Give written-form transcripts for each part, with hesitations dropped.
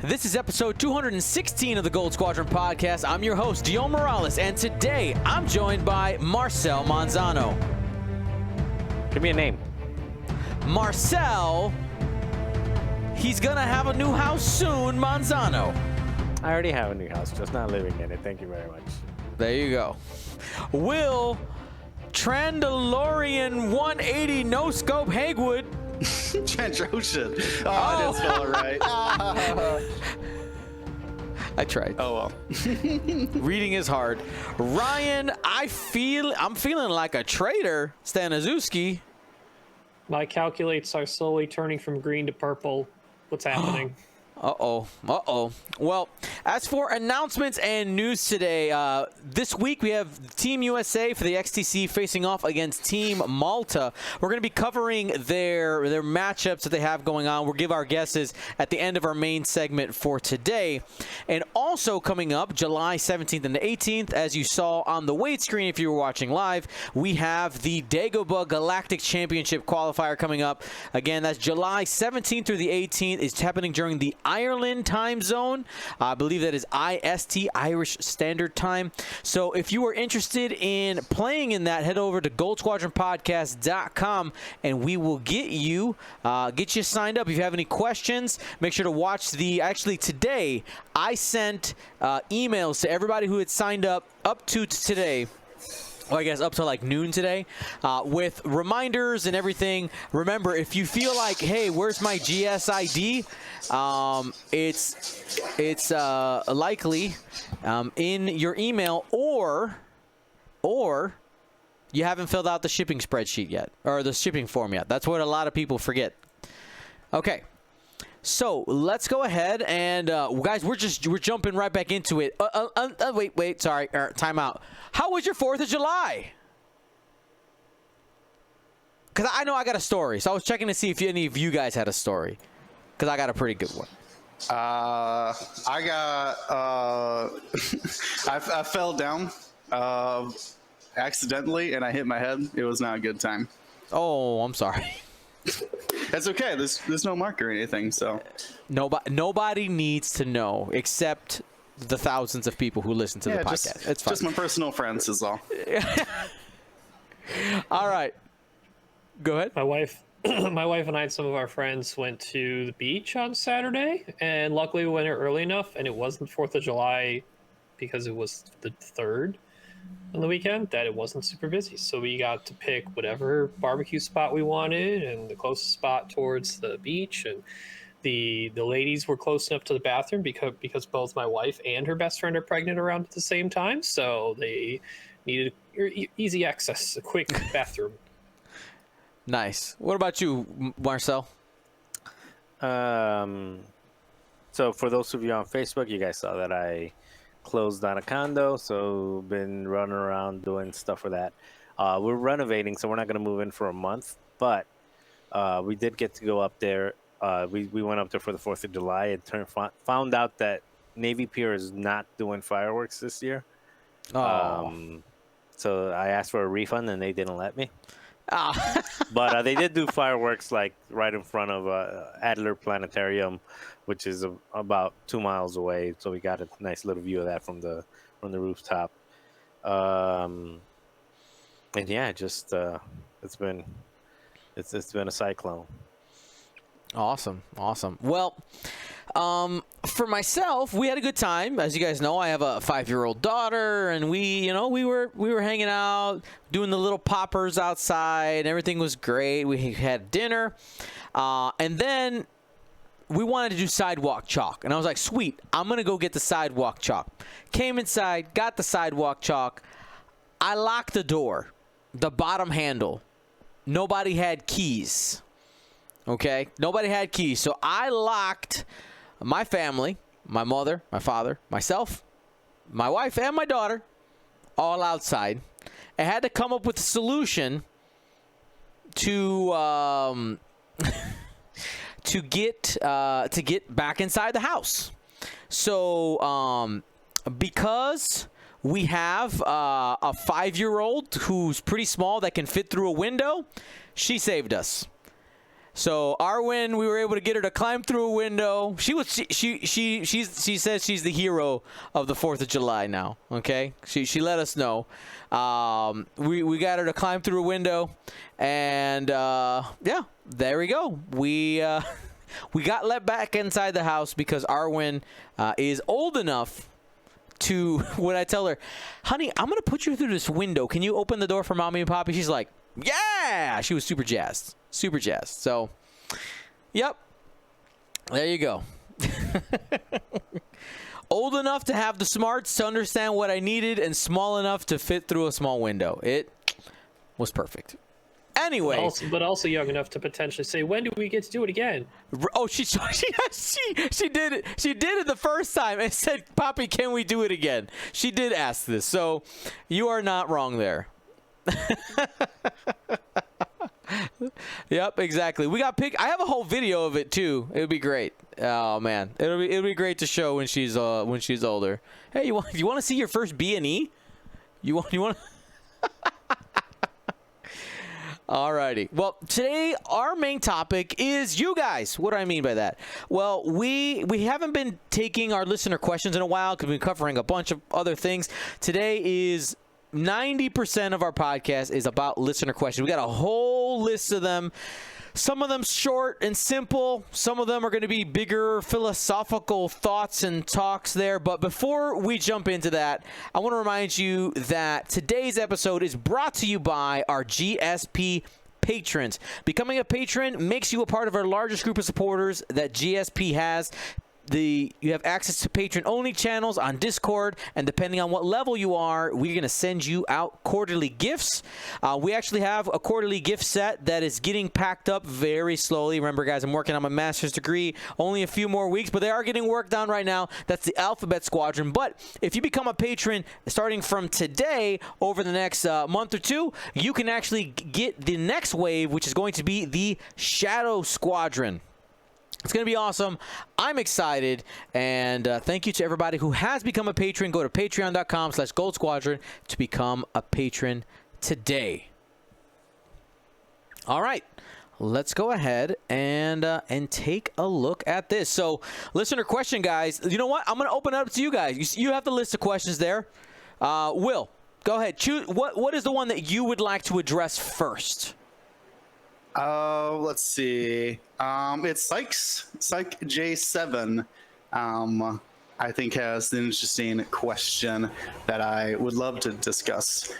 This is episode 216 of the Gold Squadron podcast. I'm your host, Dion Morales, and today I'm joined by Marcel Manzano. Give me a name. Marcel, he's gonna have a new house soon, Manzano. I already have a new house, just not living in it. Thank you very much. There you go. Will Trandalorian 180 No Scope Hagwood. Trandrosian. Oh, I didn't spell it right. I tried. Oh well. Reading is hard. Ryan, I'm feeling like a traitor, Staniszewski. My calculates are slowly turning from green to purple. What's happening? Uh-oh. Well, as for announcements and news today, this week we have Team USA for the XTC facing off against Team Malta. We're going to be covering their matchups that they have going on. We'll give our guesses at the end of our main segment for today. And also coming up, July 17th and the 18th, as you saw on the weight screen if you were watching live, we have the Dagobah Galactic Championship qualifier coming up. Again, that's July 17th through the 18th. It's happening during the Ireland time zone. I believe that is IST, Irish Standard Time. So if you are interested in playing in that, head over to goldsquadronpodcast.com and we will get you signed up. If you have any questions, make sure to watch actually today, I sent emails to everybody who had signed up to today. Well, I guess up to like noon today with reminders and everything. Remember, if you feel like, hey, where's my GSID? It's likely in your email or you haven't filled out the shipping spreadsheet yet or the shipping form yet. That's what a lot of people forget. Okay. So let's go ahead and guys, we're jumping right back into it. Wait, sorry, time out. How was your 4th of July? Because I know I got a story, so I was checking to see if any of you guys had a story. Because I got a pretty good one. I fell down accidentally and I hit my head. It was not a good time. Oh, I'm sorry. That's okay. There's no mark or anything, so nobody needs to know except the thousands of people who listen to the podcast. It's fine. Just my personal friends is all. All right. Go ahead. My wife and I and some of our friends went to the beach on Saturday, and luckily we went there early enough, and it wasn't 4th of July because it was the 3rd on the weekend, that it wasn't super busy. So we got to pick whatever barbecue spot we wanted and the closest spot towards the beach. And the ladies were close enough to the bathroom because both my wife and her best friend are pregnant around at the same time. So they needed easy access, a quick bathroom. Nice. What about you, Marcel? So for those of you on Facebook, you guys saw that I closed down a condo, so been running around doing stuff for that. We're renovating, so we're not going to move in for a month, but we did get to go up there. We went up there for the 4th of July and found out that Navy Pier is not doing fireworks this year. So I asked for a refund and they didn't let me. But they did do fireworks like right in front of Adler Planetarium, which is about 2 miles away. So we got a nice little view of that from the rooftop. And yeah, just it's been a cyclone. Awesome. Well, for myself, we had a good time. As you guys know, I have a 5-year-old daughter, and we were hanging out, doing the little poppers outside. Everything was great. We had dinner, and then we wanted to do sidewalk chalk, and I was like, sweet, I'm gonna go get the sidewalk chalk. Came inside, got the sidewalk chalk. I locked the door, the bottom handle. Nobody had keys. Okay, nobody had keys, so I locked my family, my mother, my father, myself, my wife, and my daughter all outside. I had to come up with a solution to get back inside the house. So because we have a 5-year-old who's pretty small that can fit through a window, she saved us. So Arwen, we were able to get her to climb through a window. She says she's the hero of the 4th of July now. Okay, she let us know. We got her to climb through a window, and yeah, there we go. We got let back inside the house because Arwen is old enough to, when I tell her, honey, I'm gonna put you through this window, can you open the door for mommy and poppy? She's like, yeah. She was super jazzed. So yep, there you go. Old enough to have the smarts to understand what I needed, and small enough to fit through a small window. It was perfect. Anyway, but also young enough to potentially say, when do we get to do it again? Oh, she did it. She did it the first time and said, Poppy, can we do it again? She did ask this, so you are not wrong there. Yep, exactly. We got I have a whole video of it too. It would be great. Oh man, it'll be great to show when she's older. Hey, you want to see your first B&E? You want? Alrighty. Well, today our main topic is you guys. What do I mean by that? Well, we haven't been taking our listener questions in a while because we've been covering a bunch of other things. Today is 90% of our podcast is about listener questions. We got a whole list of them. Some of them short and simple. Some of them are going to be bigger philosophical thoughts and talks there. But before we jump into that, I want to remind you that today's episode is brought to you by our GSP patrons. Becoming a patron makes you a part of our largest group of supporters that GSP has. You have access to patron-only channels on Discord, and depending on what level you are, we're going to send you out quarterly gifts. We actually have a quarterly gift set that is getting packed up very slowly. Remember, guys, I'm working on my master's degree. Only a few more weeks, but they are getting worked on right now. That's the Alphabet Squadron. But if you become a patron starting from today over the next month or two, you can actually get the next wave, which is going to be the Shadow Squadron. It's going to be awesome. I'm excited. And thank you to everybody who has become a patron. Go to patreon.com/Gold Squadron to become a patron today. All right. Let's go ahead and take a look at this. So, listener question, guys. You know what? I'm going to open it up to you guys. You have the list of questions there. Will, go ahead. Choose. What is the one that you would like to address first? Let's see. It's Psych J7. I think has an interesting question that I would love to discuss.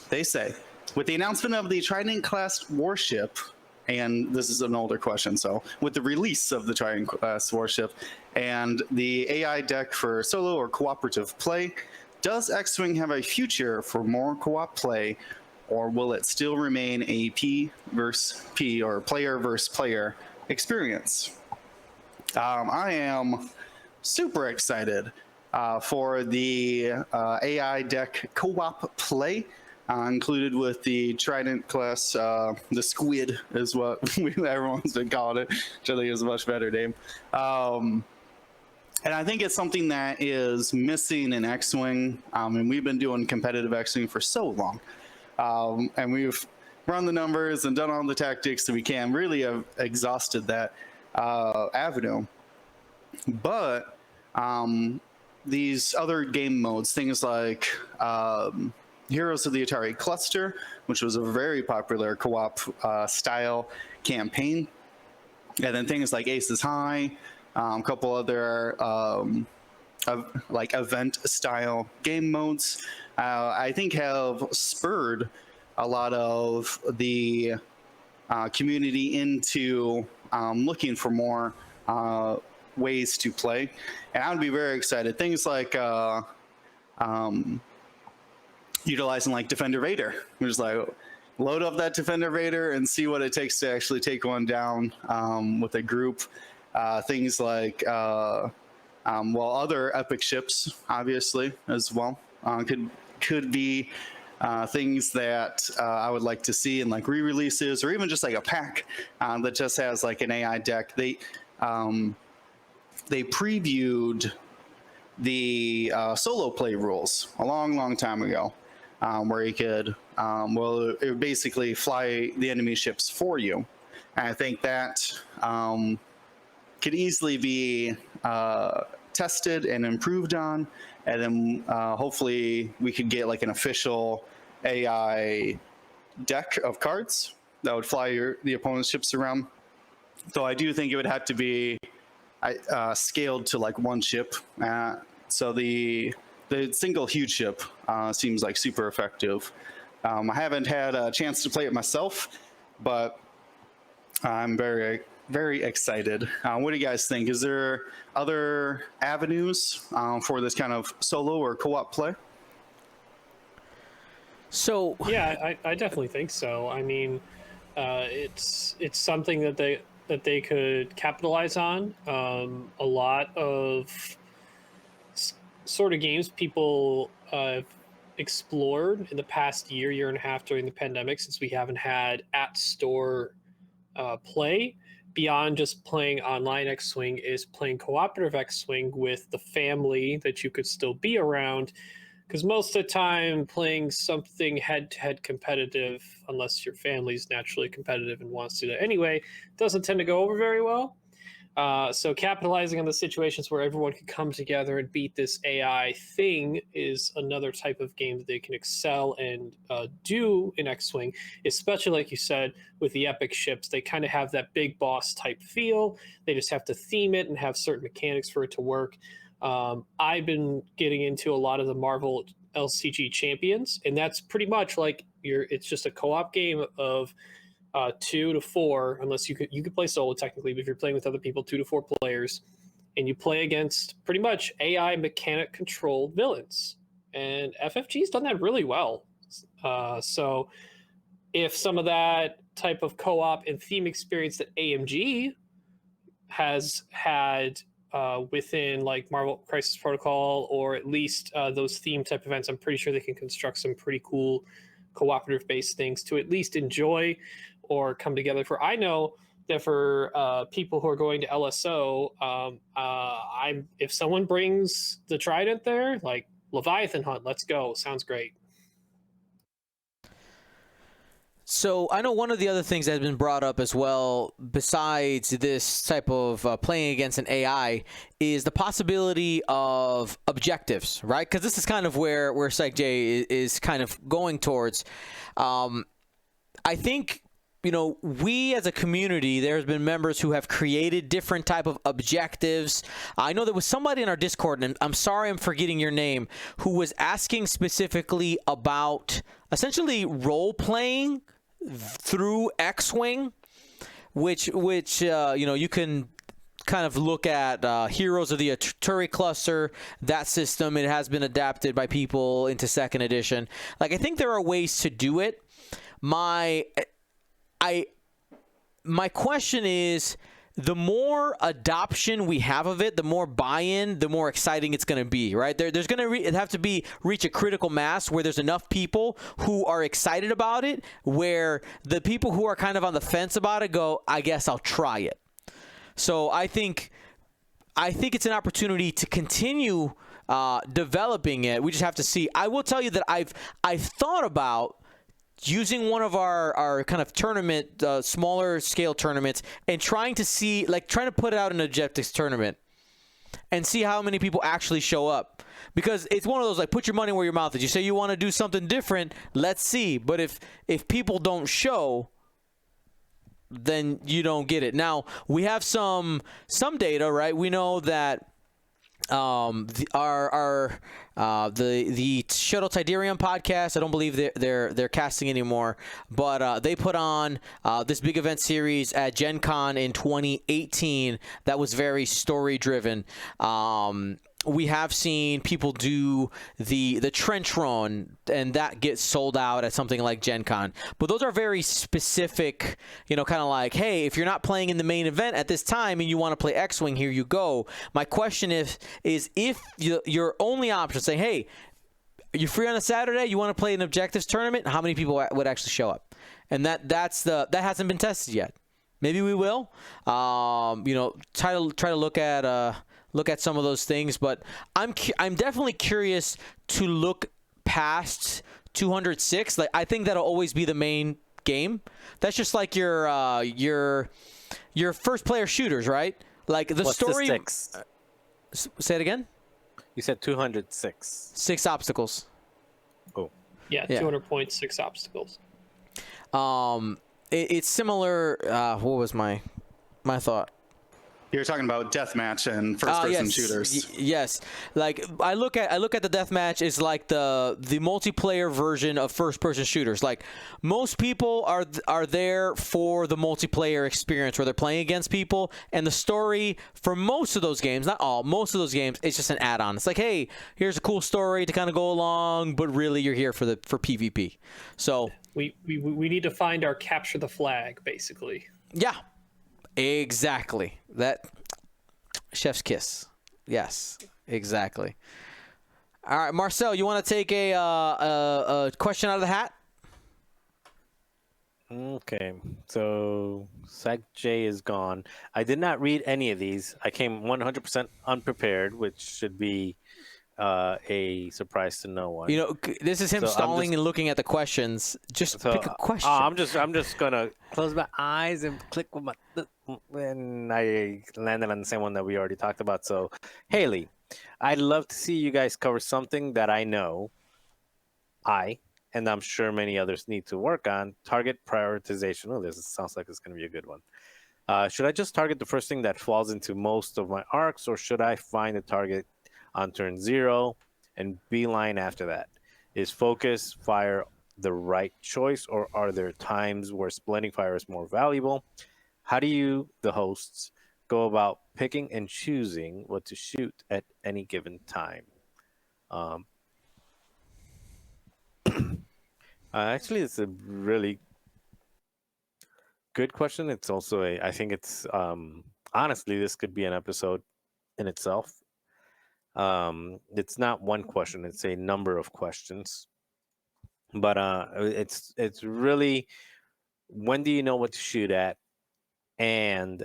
They say, with the announcement of the Trident-class warship, and this is an older question, so with the release of the Trident-class warship and the AI deck for solo or cooperative play, does X-Wing have a future for more co-op play, or will it still remain a P versus P or player versus player experience? I am super excited for the AI deck co-op play, included with the Trident class. The Squid is what everyone's been calling it, which I think is a much better name. And I think it's something that is missing in X-Wing. And we've been doing competitive X-Wing for so long. And we've run the numbers and done all the tactics that we can, really have exhausted that avenue. But these other game modes, things like Heroes of the Atari Cluster, which was a very popular co-op style campaign, and then things like Aces High, a couple other like event style game modes, I think have spurred a lot of the community into looking for more ways to play. And I would be very excited. Things like utilizing like Defender Vader. We're just like, load up that Defender Vader and see what it takes to actually take one down with a group. Things like other epic ships, obviously, as well, could be things that I would like to see in like re-releases, or even just like a pack that just has like an AI deck. They previewed the solo play rules a long time ago, where you could it would basically fly the enemy ships for you. And I think that could easily be tested and improved on, and then hopefully we could get like an official AI deck of cards that would fly the opponent's ships around. So I do think it would have to be scaled to like one ship. So the single huge ship seems like super effective. I haven't had a chance to play it myself, but I'm very, very excited. What do you guys think? Is there other avenues for this kind of solo or co-op play? So Yeah, I definitely think so. I mean, it's something that they could capitalize on. A lot of sort of games people have explored in the past year and a half during the pandemic, since we haven't had at store play beyond just playing online X-Wing, is playing cooperative X-Wing with the family that you could still be around. Because most of the time, playing something head-to-head competitive, unless your family's naturally competitive and wants to do that anyway, doesn't tend to go over very well. So capitalizing on the situations where everyone can come together and beat this AI thing is another type of game that they can excel and do in X-Wing, especially like you said, with the epic ships. They kind of have that big boss type feel. They just have to theme it and have certain mechanics for it to work. I've been getting into a lot of the Marvel LCG champions, and that's pretty much like it's just a co-op game of 2 to 4, unless you could play solo technically, but if you're playing with other people, 2 to 4 players, and you play against pretty much AI mechanic controlled villains. And FFG's done that really well. So if some of that type of co-op and theme experience that AMG has had within like Marvel Crisis Protocol, or at least those theme type events, I'm pretty sure they can construct some pretty cool cooperative based things to at least enjoy or come together for. I know that for people who are going to LSO, if someone brings the Trident there, like Leviathan Hunt, let's go. Sounds great. So I know one of the other things that has been brought up as well, besides this type of playing against an AI, is the possibility of objectives, right? Because this is kind of where Psych J is kind of going towards. I think, we as a community, there's been members who have created different type of objectives. I know there was somebody in our Discord, and I'm sorry I'm forgetting your name, who was asking specifically about essentially role-playing through X-Wing, which you can kind of look at Heroes of the Aturi cluster, that system. It has been adapted by people into 2nd edition. Like, I think there are ways to do it. My question is, the more adoption we have of it, the more buy-in, the more exciting it's going to be, right? There's going to have to reach a critical mass where there's enough people who are excited about it, where the people who are kind of on the fence about it go, I guess I'll try it. So I think it's an opportunity to continue developing it. We just have to see. I will tell you that I've thought about using one of our kind of tournament, smaller scale tournaments, and trying to put out an objectives tournament and see how many people actually show up. Because it's one of those, like, put your money where your mouth is. You say you want to do something different, let's see. But if people don't show, then you don't get it. Now, we have some data, right? We know that the Shuttle Tidarium podcast, I don't believe they're casting anymore, but they put on this big event series at Gen Con in 2018 that was very story driven. We have seen people do the trench run, and that gets sold out at something like Gen Con. But those are very specific, kind of like, hey, if you're not playing in the main event at this time and you want to play X-Wing, here you go. My question is if your only option, say, hey, are you free on a Saturday? You want to play an objectives tournament? How many people would actually show up? And that hasn't been tested yet. Maybe we will. Try to look at some of those things, but I'm definitely curious to look past 206. Like, I think that'll always be the main game. That's just like your first player shooters, right? Like the What's story. the 6? Say it again. You said 206. 6 obstacles. Oh. Yeah, Yeah. 200 points, 6 obstacles. It's similar. What was my thought? You're talking about deathmatch and first-person Yes. shooters. Yes, like I look at the deathmatch is like the multiplayer version of first-person shooters. Like most people are there for the multiplayer experience where they're playing against people, and the story for most of those games, not all, most of those games, it's just an add-on. It's like, hey, here's a cool story to kind of go along, but really you're here for PvP. So We need to find our capture the flag, basically. yeah. Exactly. That chef's kiss. Yes, exactly. All right, Marcel, you want to take a question out of the hat? Okay, so Psych J is gone. I did not read any of these. I came 100% unprepared, which should be a surprise to no one. You know, this is him So I'm stalling just- and looking at the questions. Just So pick a question. I'm just gonna close my eyes and click with my, and I landed on the same one that we already talked about. So Haley, I'd love to see you guys cover something that I know and I'm sure many others need to work on: target prioritization. Oh, this sounds like it's gonna be a good one. Should I just target the first thing that falls into most of my arcs, or should I find a target on turn 0 and beeline after that? Is focus fire the right choice, or are there times where splitting fire is more valuable? How do you, the hosts, go about picking and choosing what to shoot at any given time? Actually, it's a really good question. It's also I think it's, honestly, this could be an episode in itself. It's not one question, it's a number of questions. But it's really, when do you know what to shoot at, and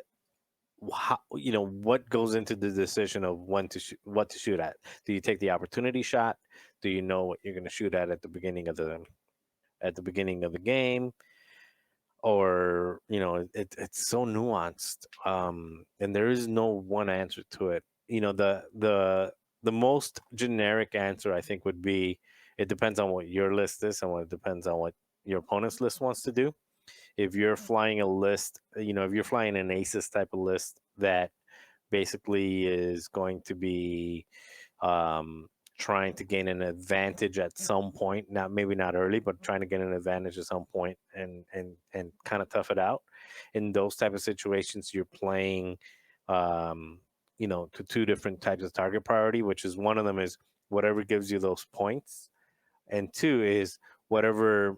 how, what goes into the decision of when to what to shoot at? Do you take the opportunity shot? Do you know what you're going to shoot at the beginning of the game? Or it's so nuanced, and there is no one answer to it. The most generic answer, I think, would be, it depends on what your list is, and it depends on what your opponent's list wants to do. If you're flying a list, if you're flying an aces type of list that basically is going to be, trying to gain an advantage at some point, maybe not early, but trying to get an advantage at some point, and kind of tough it out. In those type of situations, you're playing, to two different types of target priority, which is, one of them is whatever gives you those points, and two is whatever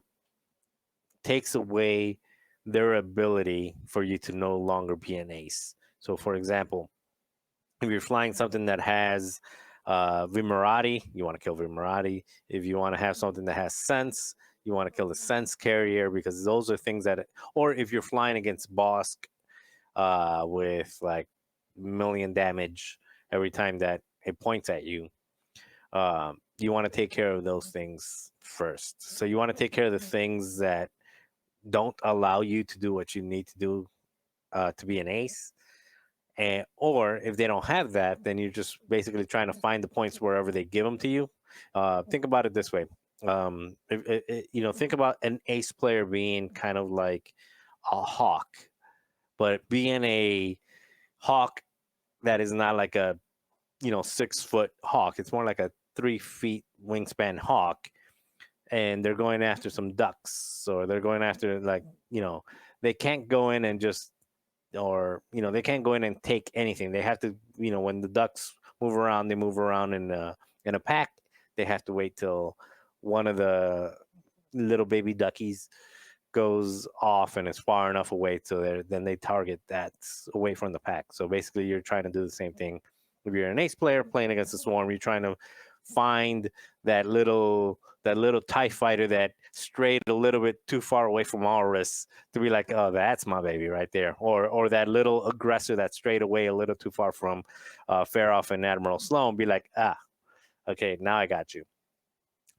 takes away their ability for you to no longer be an ace. So, for example, if you're flying something that has Vimerati, you want to kill Vimerati. If you want to have something that has sense, you want to kill the sense carrier, because those are things that, or if you're flying against Bosk with like million damage every time that it points at you, you want to take care of those things first. So you want to take care of the things that don't allow you to do what you need to do to be an ace. Or if they don't have that, then you're just basically trying to find the points wherever they give them to you. Think about it this way. Think about an ace player being kind of like a hawk, but being a hawk that is not like a 6-foot hawk. It's more like a 3 feet wingspan hawk, and they're going after some ducks, or they're going after, like, they can't go in and just, or they can't go in and take anything. They have to, when the ducks move around, they move around in a pack. They have to wait till one of the little baby duckies goes off and is far enough away, so then they target that's away from the pack. So basically, you're trying to do the same thing. If you're an ace player playing against a swarm, you're trying to find that little TIE fighter that strayed a little bit too far away from Aurus, to be like, oh, that's my baby right there. Or that little aggressor that strayed away a little too far from Faroff and Admiral Sloan, be like, okay, now I got you.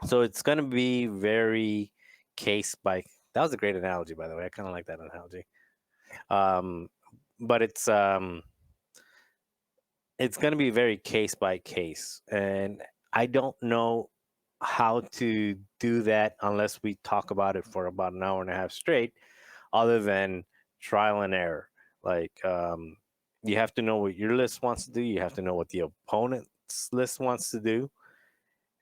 So it's going to be very case by That was a great analogy, by the way. I kind of like that analogy. But it's going to be very case by case, and I don't know how to do that unless we talk about it for about an hour and a half straight, other than trial and error. Like, you have to know what your list wants to do, you have to know what the opponent's list wants to do,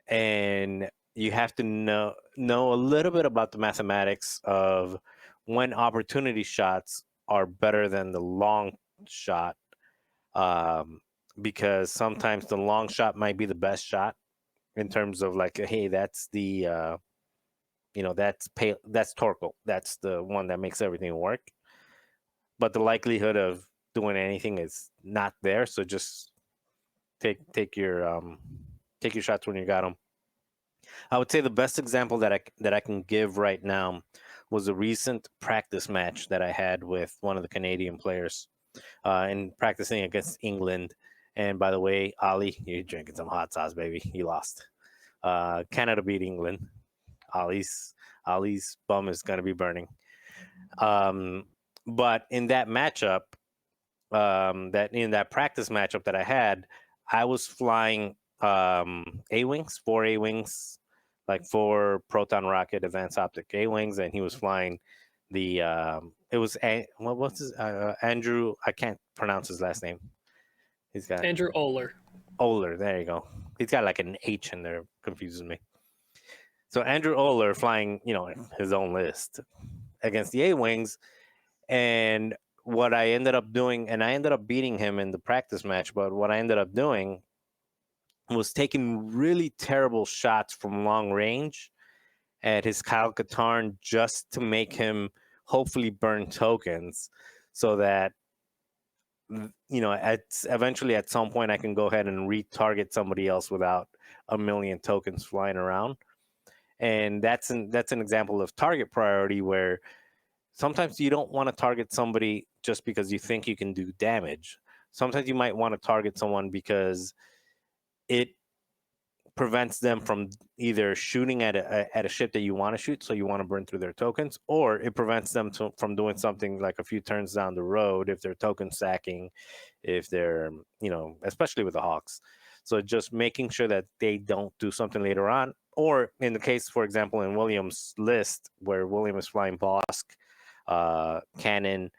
and you have to know a little bit about the mathematics of when opportunity shots are better than the long shot, um, because sometimes the long shot might be the best shot in terms of like, hey, that's the that's Torkel, that's the one that makes everything work, but the likelihood of doing anything is not there. So just take your shots when you got them. I would say the best example that I can give right now was a recent practice match that I had with one of the Canadian players, in practicing against England. And by the way, Ali, you're drinking some hot sauce, baby. You lost. Canada beat England. Ali's bum is gonna be burning. Um, but in that matchup, that in that practice matchup that I had, I was flying A wings, 4 A wings, like 4 proton rocket advanced optic A wings, and he was flying the it was what's his Andrew. I can't pronounce his last name. He's got Andrew Oler. Oler. There you go. He's got like an H in there, confuses me. So Andrew Oler flying, his own list against the A wings, and what I ended up doing, and I ended up beating him in the practice match, but what I ended up doing was taking really terrible shots from long range at his Kyle Katarn just to make him hopefully burn tokens, so that eventually at some point I can go ahead and retarget somebody else without a million tokens flying around. And that's an example of target priority, where sometimes you don't want to target somebody just because you think you can do damage. Sometimes you might want to target someone because it prevents them from either shooting at a ship that you want to shoot, so you want to burn through their tokens, or it prevents them from doing something like a few turns down the road if they're token stacking, if they're, especially with the Hawks. So just making sure that they don't do something later on. Or in the case, for example, in William's list, where William is flying Bosk, Cannon,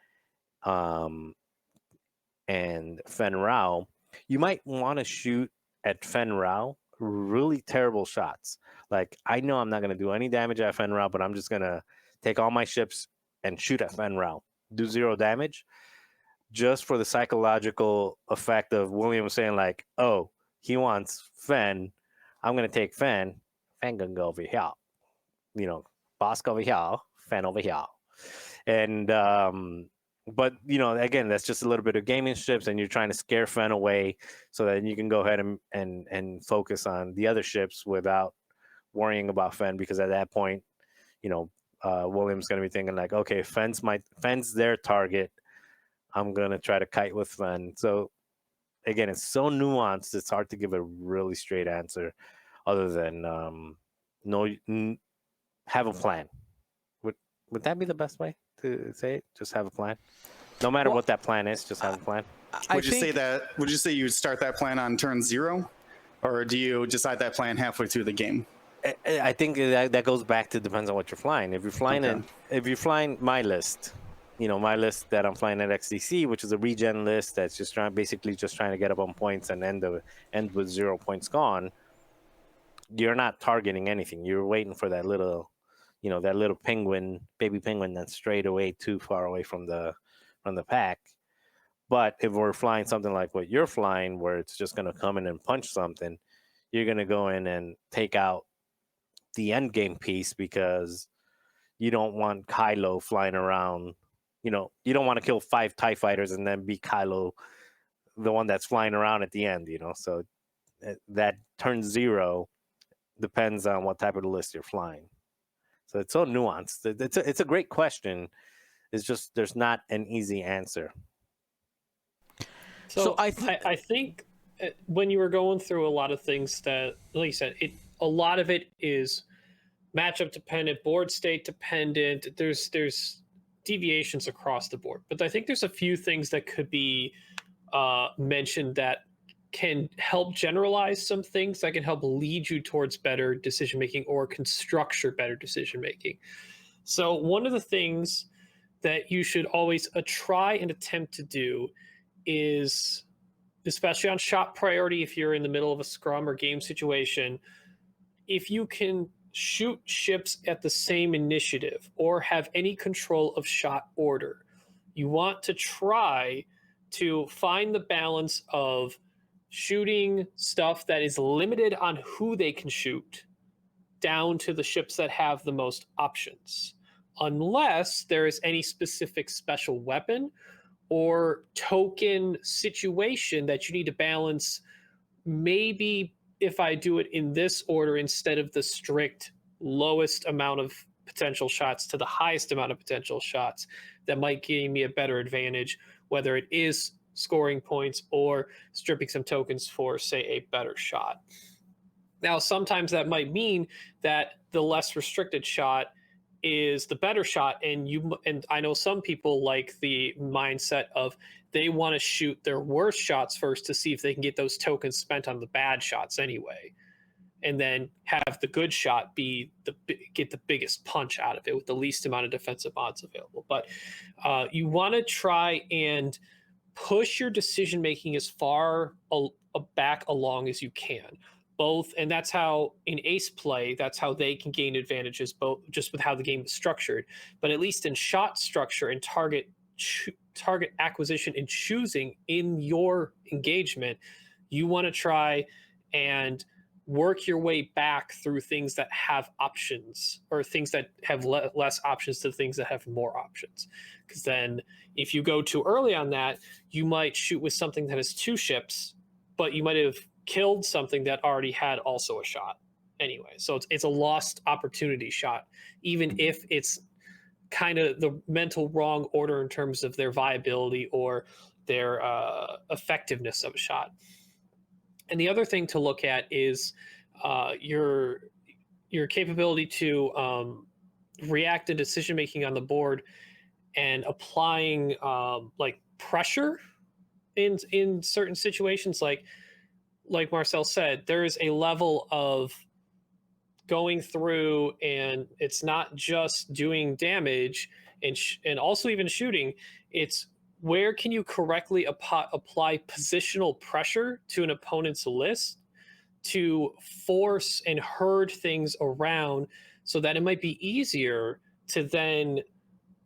and Fen Rao, you might want to shoot at Fen Rao really terrible shots. Like, I know I'm not going to do any damage at Fen Rao, but I'm just going to take all my ships and shoot at Fen Rao, do 0 damage, just for the psychological effect of William saying like, oh, he wants Fen, I'm going to take Fen gonna go over here, Bosk over here, Fen over here. And but again, that's just a little bit of gaming ships, and you're trying to scare Fen away so that you can go ahead and focus on the other ships without worrying about Fen, because at that point, William's going to be thinking like, okay, Fen's their target, I'm going to try to kite with Fen. So again, it's so nuanced, it's hard to give a really straight answer other than have a plan. Would that be the best way to say it? Just have a plan. No matter what that plan is, just have a plan. Would you say you would start that plan on turn 0, or do you decide that plan halfway through the game? I think that goes back to depends on what you're flying. If you're flying if you're flying my list, my list that I'm flying at XDC, which is a regen list that's just basically trying to get up on points and end with 0 points gone. You're not targeting anything. You're waiting for that little baby penguin that's strayed away too far away from the pack. But if we're flying something like what you're flying, where it's just going to come in and punch something, you're going to go in and take out the end game piece, because you don't want Kylo flying around. You don't want to kill 5 TIE fighters and then be Kylo, the one that's flying around at the end. So that turn 0 depends on what type of list you're flying. So it's so nuanced. It's a great question. It's just there's not an easy answer. So I think when you were going through a lot of things that, like you said, a lot of it is matchup dependent, board state dependent. There's deviations across the board, but I think there's a few things that could be mentioned that can help generalize some things that can help lead you towards better decision making or can structure better decision making. So one of the things that you should always try and attempt to do is, especially on shot priority, if you're in the middle of a scrum or game situation, if you can shoot ships at the same initiative or have any control of shot order, you want to try to find the balance of shooting stuff that is limited on who they can shoot down to the ships that have the most options, unless there is any specific special weapon or token situation that you need to balance. Maybe if I do it in this order instead of the strict lowest amount of potential shots to the highest amount of potential shots, that might give me a better advantage, whether it is scoring points or stripping some tokens for, say, a better shot. Now, sometimes that might mean that the less restricted shot is the better shot, and I know some people like the mindset of they want to shoot their worst shots first to see if they can get those tokens spent on the bad shots anyway, and then have the good shot get the biggest punch out of it with the least amount of defensive odds available. But you want to try and push your decision making as far back along as you can. Both, and that's how in ace play, that's how they can gain advantages, both just with how the game is structured. But at least in shot structure and target acquisition and choosing in your engagement, you want to try and work your way back through things that have options, or things that have less options to things that have more options. Because then if you go too early on that, you might shoot with something that has two ships, but you might have killed something that already had also a shot anyway. So it's a lost opportunity shot, even if it's kind of the mental wrong order in terms of their viability or their effectiveness of a shot. And the other thing to look at is your capability to react to decision making on the board and applying like pressure in certain situations. Like Marcel said, there is a level of going through, and it's not just doing damage and also even shooting. It's where can you correctly apply positional pressure to an opponent's list to force and herd things around so that it might be easier to then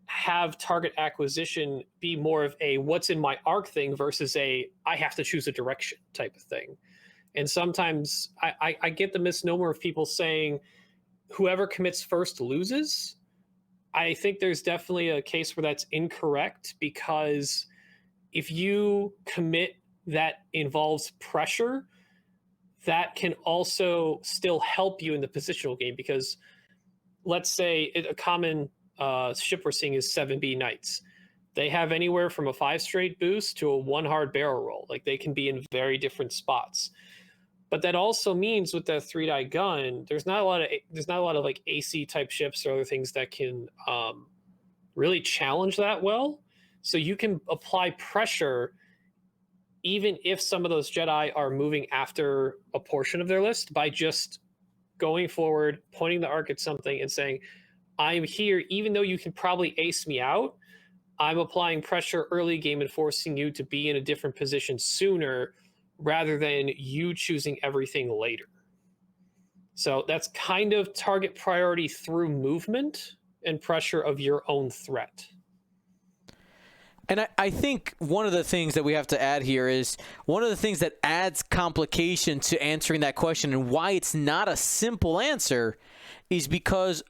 have target acquisition be more of a what's in my arc thing versus a I have to choose a direction type of thing. And sometimes I get the misnomer of people saying whoever commits first loses. I think there's definitely a case where that's incorrect, because if you commit that involves pressure, that can also still help you in the positional game. Because let's say a common ship we're seeing is 7B Knights. They have anywhere from a 5 straight boost to a 1 hard barrel roll. Like, they can be in very different spots. But that also means with that 3-die gun, there's not a lot of like AC type ships or other things that can really challenge that well. So you can apply pressure even if some of those Jedi are moving after a portion of their list, by just going forward, pointing the arc at something and saying, I'm here, even though you can probably ace me out, I'm applying pressure early game and forcing you to be in a different position sooner, rather than you choosing everything later. So that's kind of target priority through movement and pressure of your own threat. And I think one of the things that we have to add here is one of the things that adds complication to answering that question, and why it's not a simple answer, is because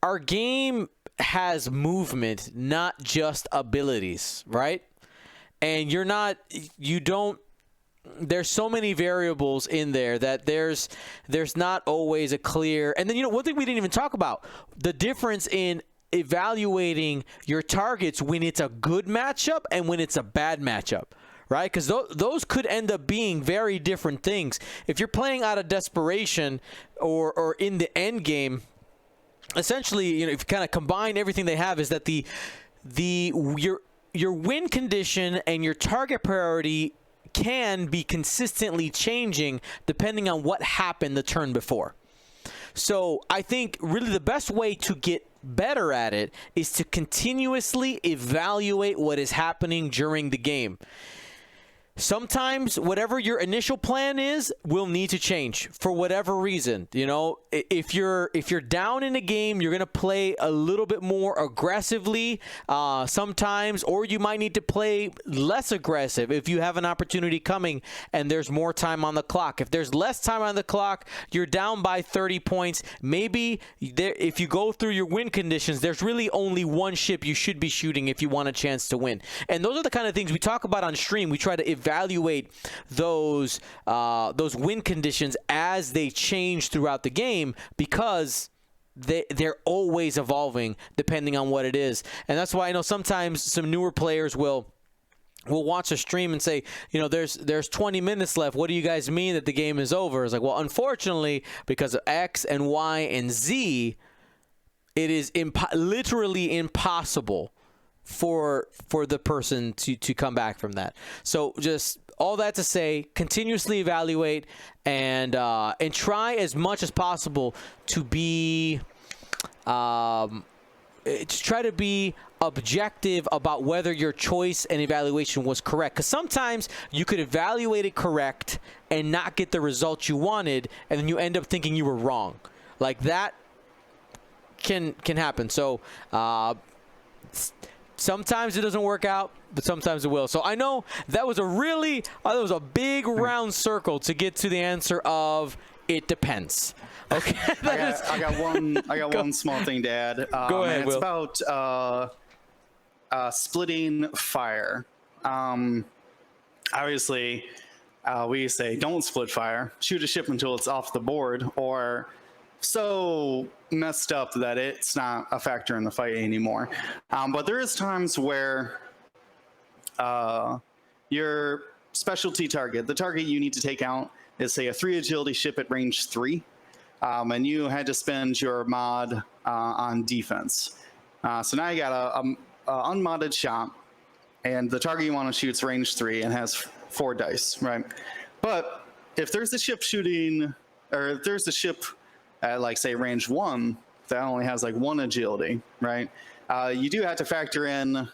our game has movement, not just abilities, right? And there's so many variables in there that there's not always a clear. And then, one thing we didn't even talk about, the difference in evaluating your targets when it's a good matchup and when it's a bad matchup, right? Because those could end up being very different things. If you're playing out of desperation or in the end game, essentially, you know, if you kind of combine everything they have, is that your win condition and your target priority can be consistently changing depending on what happened the turn before. So I think really the best way to get better at it is to continuously evaluate what is happening during the game. Sometimes whatever your initial plan is will need to change for whatever reason. You know, if you're down in a game, you're going to play a little bit more aggressively sometimes, or you might need to play less aggressive if you have an opportunity coming and there's more time on the clock. If there's less time on the clock, you're down by 30 points. Maybe if you go through your win conditions, there's really only one ship you should be shooting if you want a chance to win. And those are the kind of things we talk about on stream. We try to evaluate those win conditions as they change throughout the game, because they're always evolving depending on what it is. And that's why I know sometimes some newer players will watch a stream and say, you know, there's 20 minutes left. What do you guys mean that the game is over? It's like, well, unfortunately, because of X and Y and Z, it is literally impossible for the person to come back from that. So just all that to say, continuously evaluate and try as much as possible to be try to be objective about whether your choice and evaluation was correct. Because sometimes you could evaluate it correct and not get the result you wanted, and then you end up thinking you were wrong. Like that can happen. So sometimes it doesn't work out, but sometimes it will. So I know that was a big round circle to get to the answer of it depends. Okay. I got one small thing to add. Go ahead, it's Will. about splitting fire. Obviously, we say don't split fire. Shoot a ship until it's off the board, or so messed up that it's not a factor in the fight anymore. But there is times where your specialty target, the target you need to take out, is say a 3 agility ship at range 3, and you had to spend your mod on defense. So now you got a unmodded shot, and the target you want to shoot is range 3 and has 4 dice, right? But if there's a ship shooting, or if there's a ship at like say range 1 that only has like 1 agility, right? You do have to factor in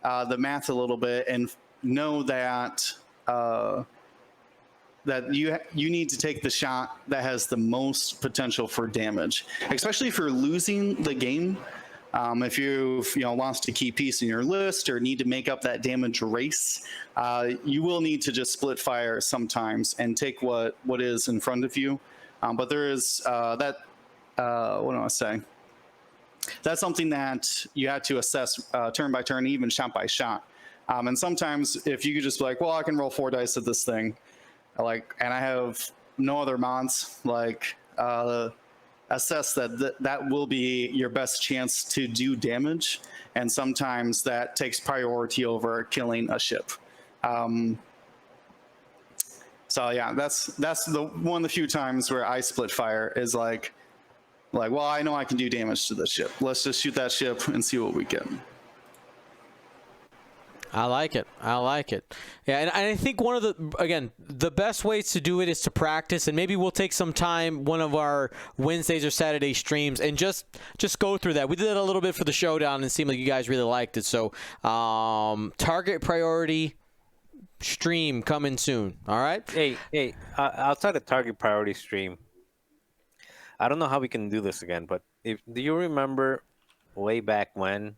the math a little bit and know that that you need to take the shot that has the most potential for damage, especially if you're losing the game. If you've lost a key piece in your list or need to make up that damage race, you will need to just split fire sometimes and take what is in front of you. But there is what do I want to say? That's something that you have to assess turn by turn, even shot by shot. And sometimes if you could just be like, well, I can roll 4 dice at this thing, and I have no other mods, assess that will be your best chance to do damage. And sometimes that takes priority over killing a ship. So yeah, that's the one of the few times where I split fire is like, well, I know I can do damage to the ship. Let's just shoot that ship and see what we get. I like it. Yeah, and I think one of the best ways to do it is to practice, and maybe we'll take some time one of our Wednesdays or Saturday streams and just go through that. We did it a little bit for the showdown and it seemed like you guys really liked it. So target priority stream coming soon. All right. Hey, outside of target priority stream, I don't know how we can do this again, but do you remember way back when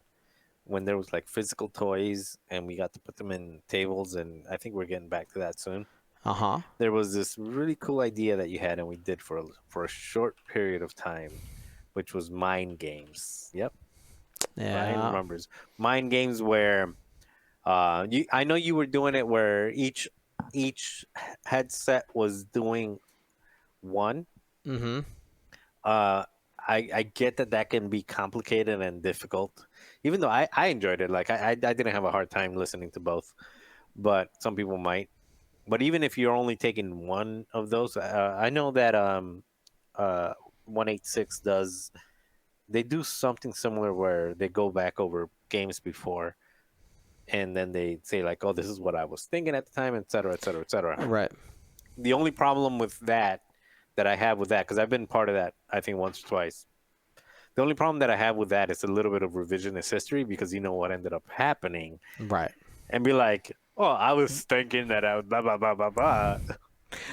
there was like physical toys and we got to put them in tables, and I think we're getting back to that soon. There was this really cool idea that you had, and we did for a short period of time, which was mind games. Yep. Yeah. Ryan remembers mind games where I know you were doing it where each headset was doing one. Mm-hmm. I get that can be complicated and difficult, even though I enjoyed it. Like I didn't have a hard time listening to both, but some people might. But even if you're only taking one of those, I know that 186 does they do something similar where they go back over games before, and then they say like, "Oh, this is what I was thinking at the time," et cetera, et cetera, et cetera. Right. The only problem with that I have with that, because I've been part of that, I think once or twice. The only problem that I have with that is a little bit of revisionist history, because you know what ended up happening, Right. and be like, "Oh, I was thinking that I was blah blah blah blah blah,"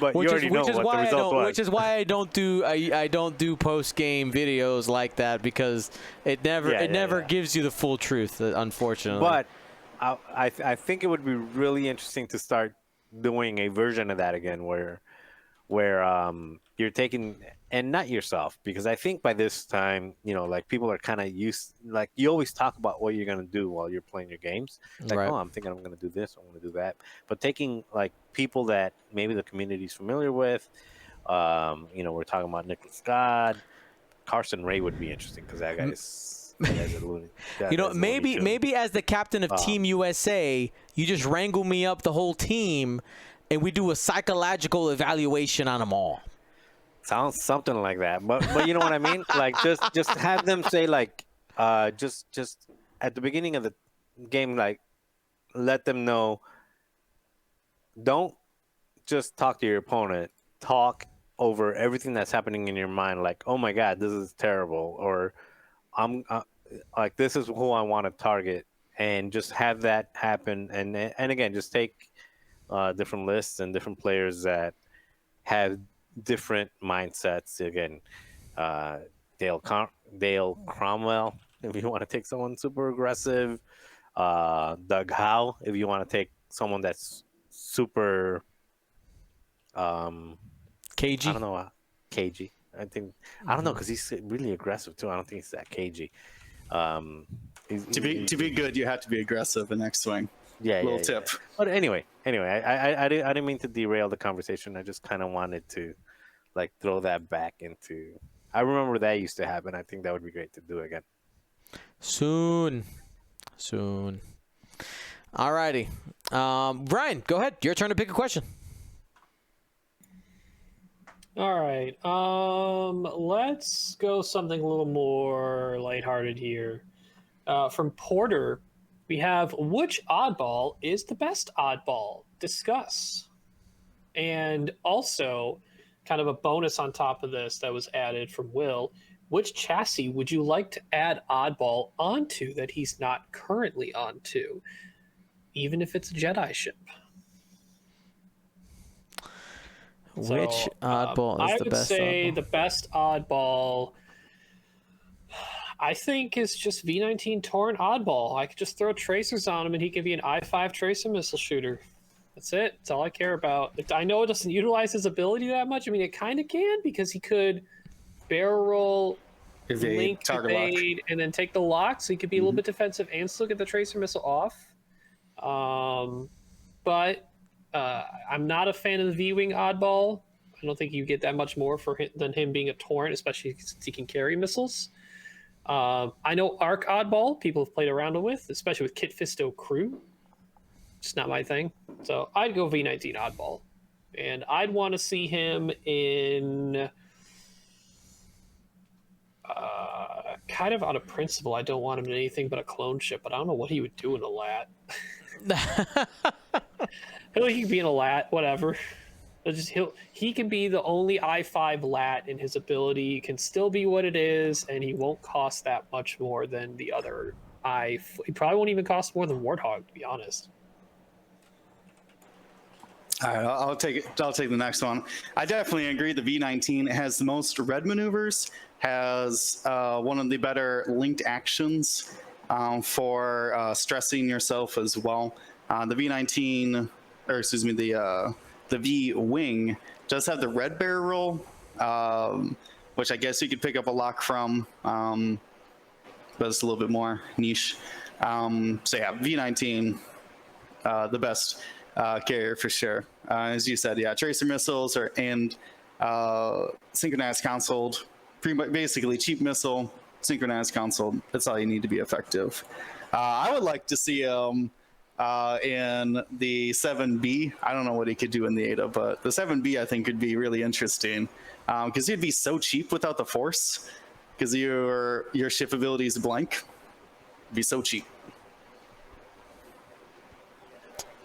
but you already know what the result was. Which is why I don't do post game videos like that, because it never gives you the full truth, unfortunately. But I think it would be really interesting to start doing a version of that again, where you're taking, and not yourself, because I think by this time, you know, like people are kind of used, like you always talk about what you're going to do while you're playing your games, like, Right. oh, I'm thinking I'm going to do this, I'm going to do that, but taking like people that maybe the community's familiar with, you know, we're talking about Nicholas Scott, Carson Ray would be interesting, because that guy's a loony. You know, guy's a Looney Tune. maybe as the captain of Team USA, you just wrangle me up the whole team, and we do a psychological evaluation on them all. Sounds something like that, but you know what I mean. Like just have them say like, just at the beginning of the game, like let them know. Don't just talk to your opponent. Talk over everything that's happening in your mind. Like, oh my God, this is terrible, or I'm like, this is who I want to target, and just have that happen. And again, just take different lists and different players that have different mindsets. Again, Dale Cromwell, if you want to take someone super aggressive. Doug Howe, if you want to take someone that's super cagey. I don't know, cagey. I don't know, because he's really aggressive too. I don't think he's that cagey. To be good, you have to be aggressive in X-Wing. Little tip. Yeah. But anyway, I didn't mean to derail the conversation. I just kind of wanted to like throw that back into. I remember that used to happen. I think that would be great to do again. Soon. Alrighty. Brian, go ahead. Your turn to pick a question. All right. Let's go something a little more lighthearted here. From Porter, we have, which oddball is the best oddball? Discuss. And also, kind of a bonus on top of this that was added from Will, which chassis would you like to add oddball onto that he's not currently onto, even if it's a Jedi ship? Which oddball is the best? I would say oddball? the best oddball, I think, is just V19 Torrent oddball. I could just throw tracers on him and he could be an I-5 tracer missile shooter. That's it. That's all I care about. I know it doesn't utilize his ability that much. I mean, it kind of can, because he could barrel roll, link, evade, and then take the lock, so he could be a little bit defensive and still get the tracer missile off. But I'm not a fan of the V-Wing oddball. I don't think you get that much more for him than him being a Torrent, especially since he can carry missiles. I know Arc oddball people have played around with, especially with Kit Fisto Crew. It's not my thing. So I'd go V19 oddball. And I'd want to see him in... kind of out of principle, I don't want him in anything but a clone ship, but I don't know what he would do in a lat. He could be in a lat, whatever. He can be the only I-5 lat, and his ability can still be what it is, and he won't cost that much more than the other he probably won't even cost more than Warthog, to be honest. All right, I'll take it. I'll take the next one. I definitely agree. The V19 has the most red maneuvers, has one of the better linked actions for stressing yourself as well. The V19, or excuse me, the V-Wing does have the red barrel, which I guess you could pick up a lock from, but it's a little bit more niche. So yeah, V19, the best carrier for sure. As you said, yeah, tracer missiles and synchronized console, basically cheap missile, synchronized console. That's all you need to be effective. I would like to see him in the 7B. I don't know what he could do in the Ada, but the 7B I think could be really interesting because he'd be so cheap without the Force. because your ship ability is blank. Be so cheap.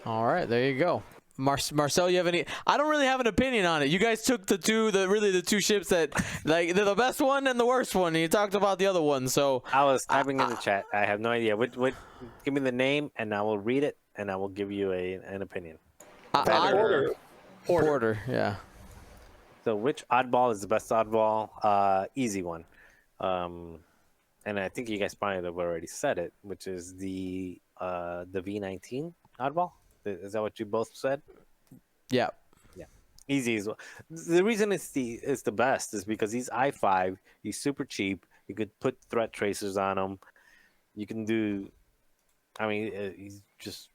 All right, there you go. Marcel, you have any? I don't really have an opinion on it. You guys took the two ships that like they're the best one and the worst one, and you talked about the other one. So I was typing in the chat. I have no idea. What? Give me the name, and I will read it, and I will give you an opinion. Porter, yeah. So which oddball is the best oddball? Easy one. And I think you guys probably have already said it, which is the V19 oddball. Is that what you both said? Yeah. Yeah. Easy as well. The reason it's the best is because he's I5. He's super cheap. You could put threat tracers on him. You can do. I mean, he's just.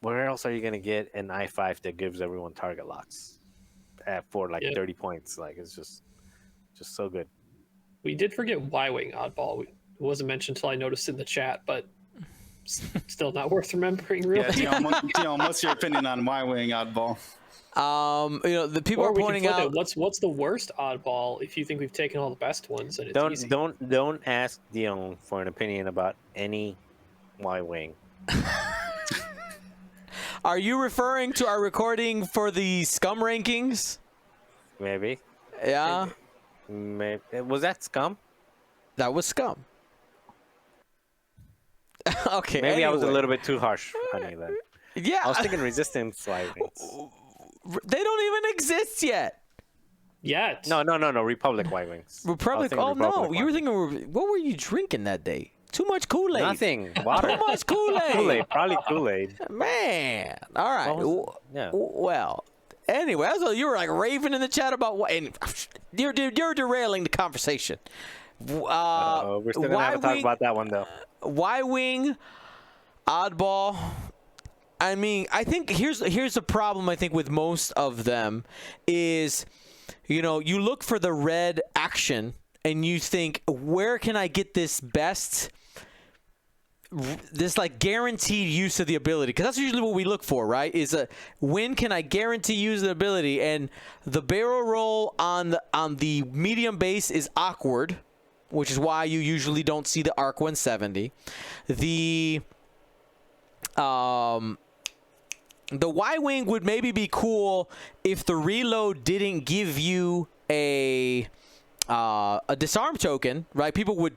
Where else are you gonna get an I5 that gives everyone target locks for like 30 points? Like it's just so good. We did forget Y-Wing oddball. It wasn't mentioned until I noticed in the chat, but still not worth remembering, really. Yeah, Dion, what's your opinion on Y-Wing oddball? The people are pointing out what's the worst oddball if you think we've taken all the best ones and it's easy. Don't ask Dion for an opinion about any Y-Wing. Are you referring to our recording for the Scum rankings? Maybe. Yeah. Maybe. Was that Scum? That was Scum. Okay. Maybe anyway. I was a little bit too harsh, honey. Then. Yeah. I was thinking resistance Y-Wings. They don't even exist yet. Yet. No. Republic Y-Wings. Republic. Oh Republic no, Y-Wings. you were thinking. What were you drinking that day? Too much Kool-Aid. Nothing. Water. Too much Kool-Aid. Kool-Aid. Probably Kool-Aid. Man. All right. Yeah. Well. Anyway, that's what you were like raving in the chat about what, and you're derailing the conversation. We're still gonna have to talk about that one though. Y-Wing, oddball. I mean, I think here's the problem. I think with most of them is, you look for the red action and you think, where can I get this like guaranteed use of the ability? Because that's usually what we look for, right? Is when can I guarantee use the ability? And the barrel roll on the medium base is awkward, which is why you usually don't see the Arc 170. The Y-Wing would maybe be cool if the reload didn't give you a disarm token, right? People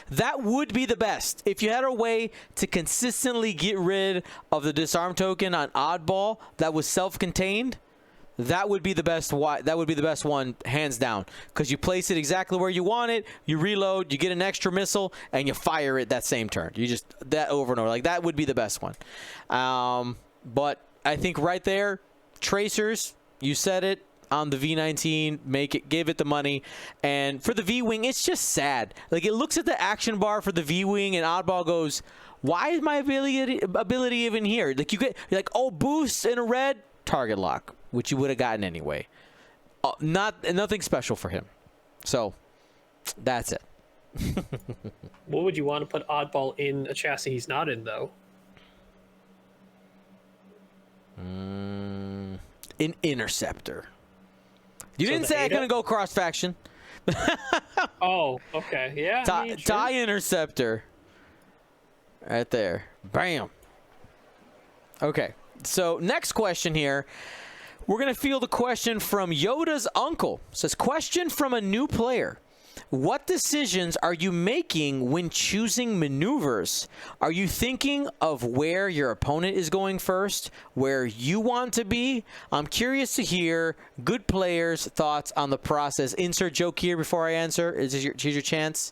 that would be the best if you had a way to consistently get rid of the disarm token on oddball that was self-contained. That would be the best. That would be the best one, hands down, because you place it exactly where you want it. You reload, you get an extra missile, and you fire it that same turn. You just that over and over. Like that would be the best one. But I think right there, tracers. You said it. On the V19, give it the money. And for the V-Wing, it's just sad. Like, it looks at the action bar for the V-Wing, and oddball goes, why is my ability even here? Like, you're like, oh, boost in a red, target lock, which you would have gotten anyway. Nothing special for him. So, that's it. What would you want to put oddball in a chassis he's not in, though? An interceptor. You didn't say I Ada? couldn't go cross faction. Oh, okay. Yeah. I mean, sure. TIE interceptor. Right there. Bam. Okay. So next question here. We're going to field a question from Yoda's uncle. It says, question from a new player. What decisions are you making when choosing maneuvers? Are you thinking of where your opponent is going first, where you want to be? I'm curious to hear good players' thoughts on the process. Insert joke here before I answer. Here's your chance.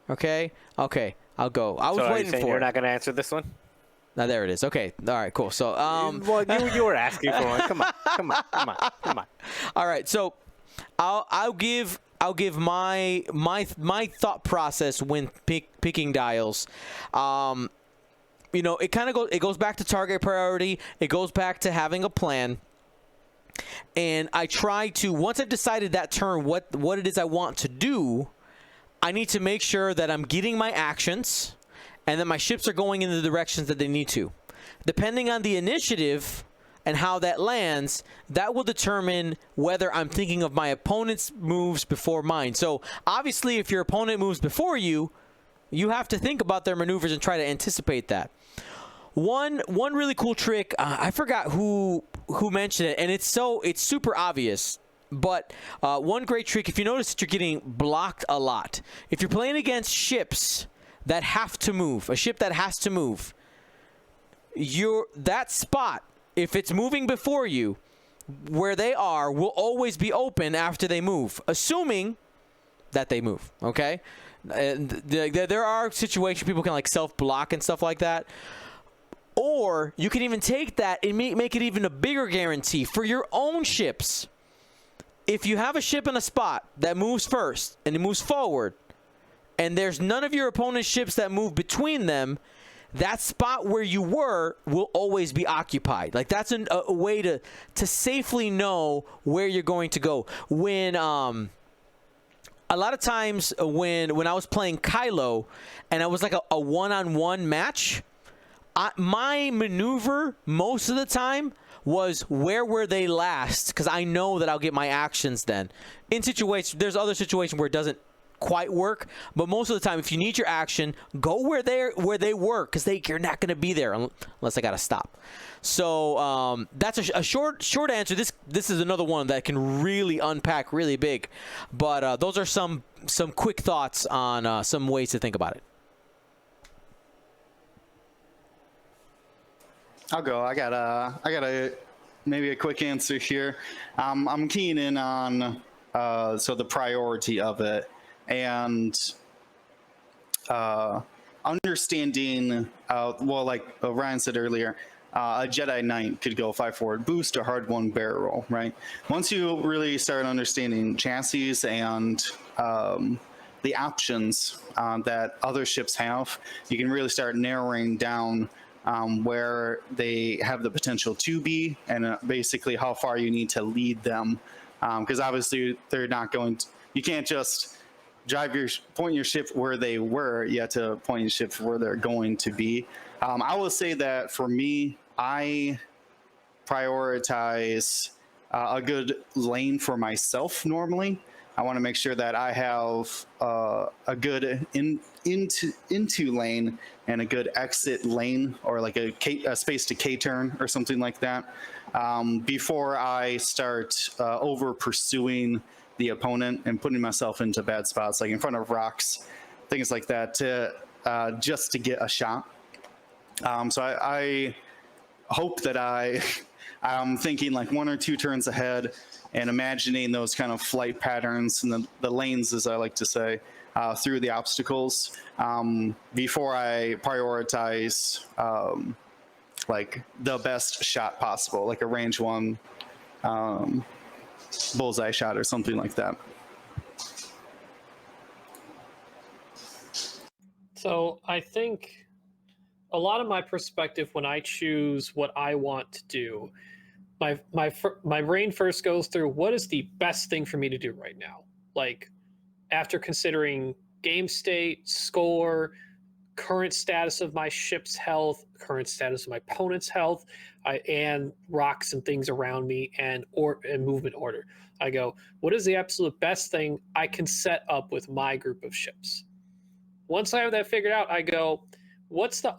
Okay? Okay, I'll go. I was waiting for it. You're not going to answer this one? Now, there it is. Okay. All right, cool. So, well, you were asking for one. Come on. All right, so I'll give my thought process when picking dials. It kind of goes back to target priority. It goes back to having a plan. And I try to, once I've decided that turn what it is I want to do, I need to make sure that I'm getting my actions and that my ships are going in the directions that they need to. Depending on the initiative and how that lands, that will determine whether I'm thinking of my opponent's moves before mine. So obviously, if your opponent moves before you, you have to think about their maneuvers and try to anticipate that. One really cool trick, I forgot who mentioned it, and it's super obvious. But one great trick, if you notice that you're getting blocked a lot, if you're playing against ships that have to move, a ship that has to move, that spot, if it's moving before you, where they are, will always be open after they move, assuming that they move, okay? There are situations people can like self-block and stuff like that. Or you can even take that and make it even a bigger guarantee for your own ships. If you have a ship in a spot that moves first and it moves forward, and there's none of your opponent's ships that move between them, that spot where you were will always be occupied. Like that's a way to safely know where you're going to go. When a lot of times when I was playing Kylo and I was like a one-on-one match, my maneuver most of the time was where were they last, because I know that I'll get my actions then. In situations, there's other situations where it doesn't quite work, but most of the time, if you need your action, go where they were, because you're not going to be there unless I got to stop. So that's a short answer. This is another one that can really unpack really big, but those are some quick thoughts on some ways to think about it. I'll go. I got a maybe a quick answer here. I'm keying in on so the priority of it and understanding. Well, like Ryan said earlier, a Jedi Knight could go 5-forward boost or hard one barrel roll, right? Once you really start understanding chassis and the options that other ships have, you can really start narrowing down where they have the potential to be, and basically how far you need to lead them, because obviously they're not going to, you can't just point your ship where they were. You have to point your ship where they're going to be. I will say that for me, I prioritize a good lane for myself normally. I want to make sure that I have a good into lane and a good exit lane, or like a space to K-turn or something like that, before I start over pursuing the opponent and putting myself into bad spots, like in front of rocks, things like that, to just to get a shot. So I hope that I'm thinking like 1 or 2 turns ahead and imagining those kind of flight patterns and the lanes, as I like to say, through the obstacles, before I prioritize like the best shot possible, like a range 1 bullseye shot or something like that. So I think a lot of my perspective when I choose what I want to do, my brain first goes through what is the best thing for me to do right now. Like, after considering game state, score, current status of my ship's health, current status of my opponent's health, and rocks and things around me, and movement order, I go, what is the absolute best thing I can set up with my group of ships? Once I have that figured out, I go, what's the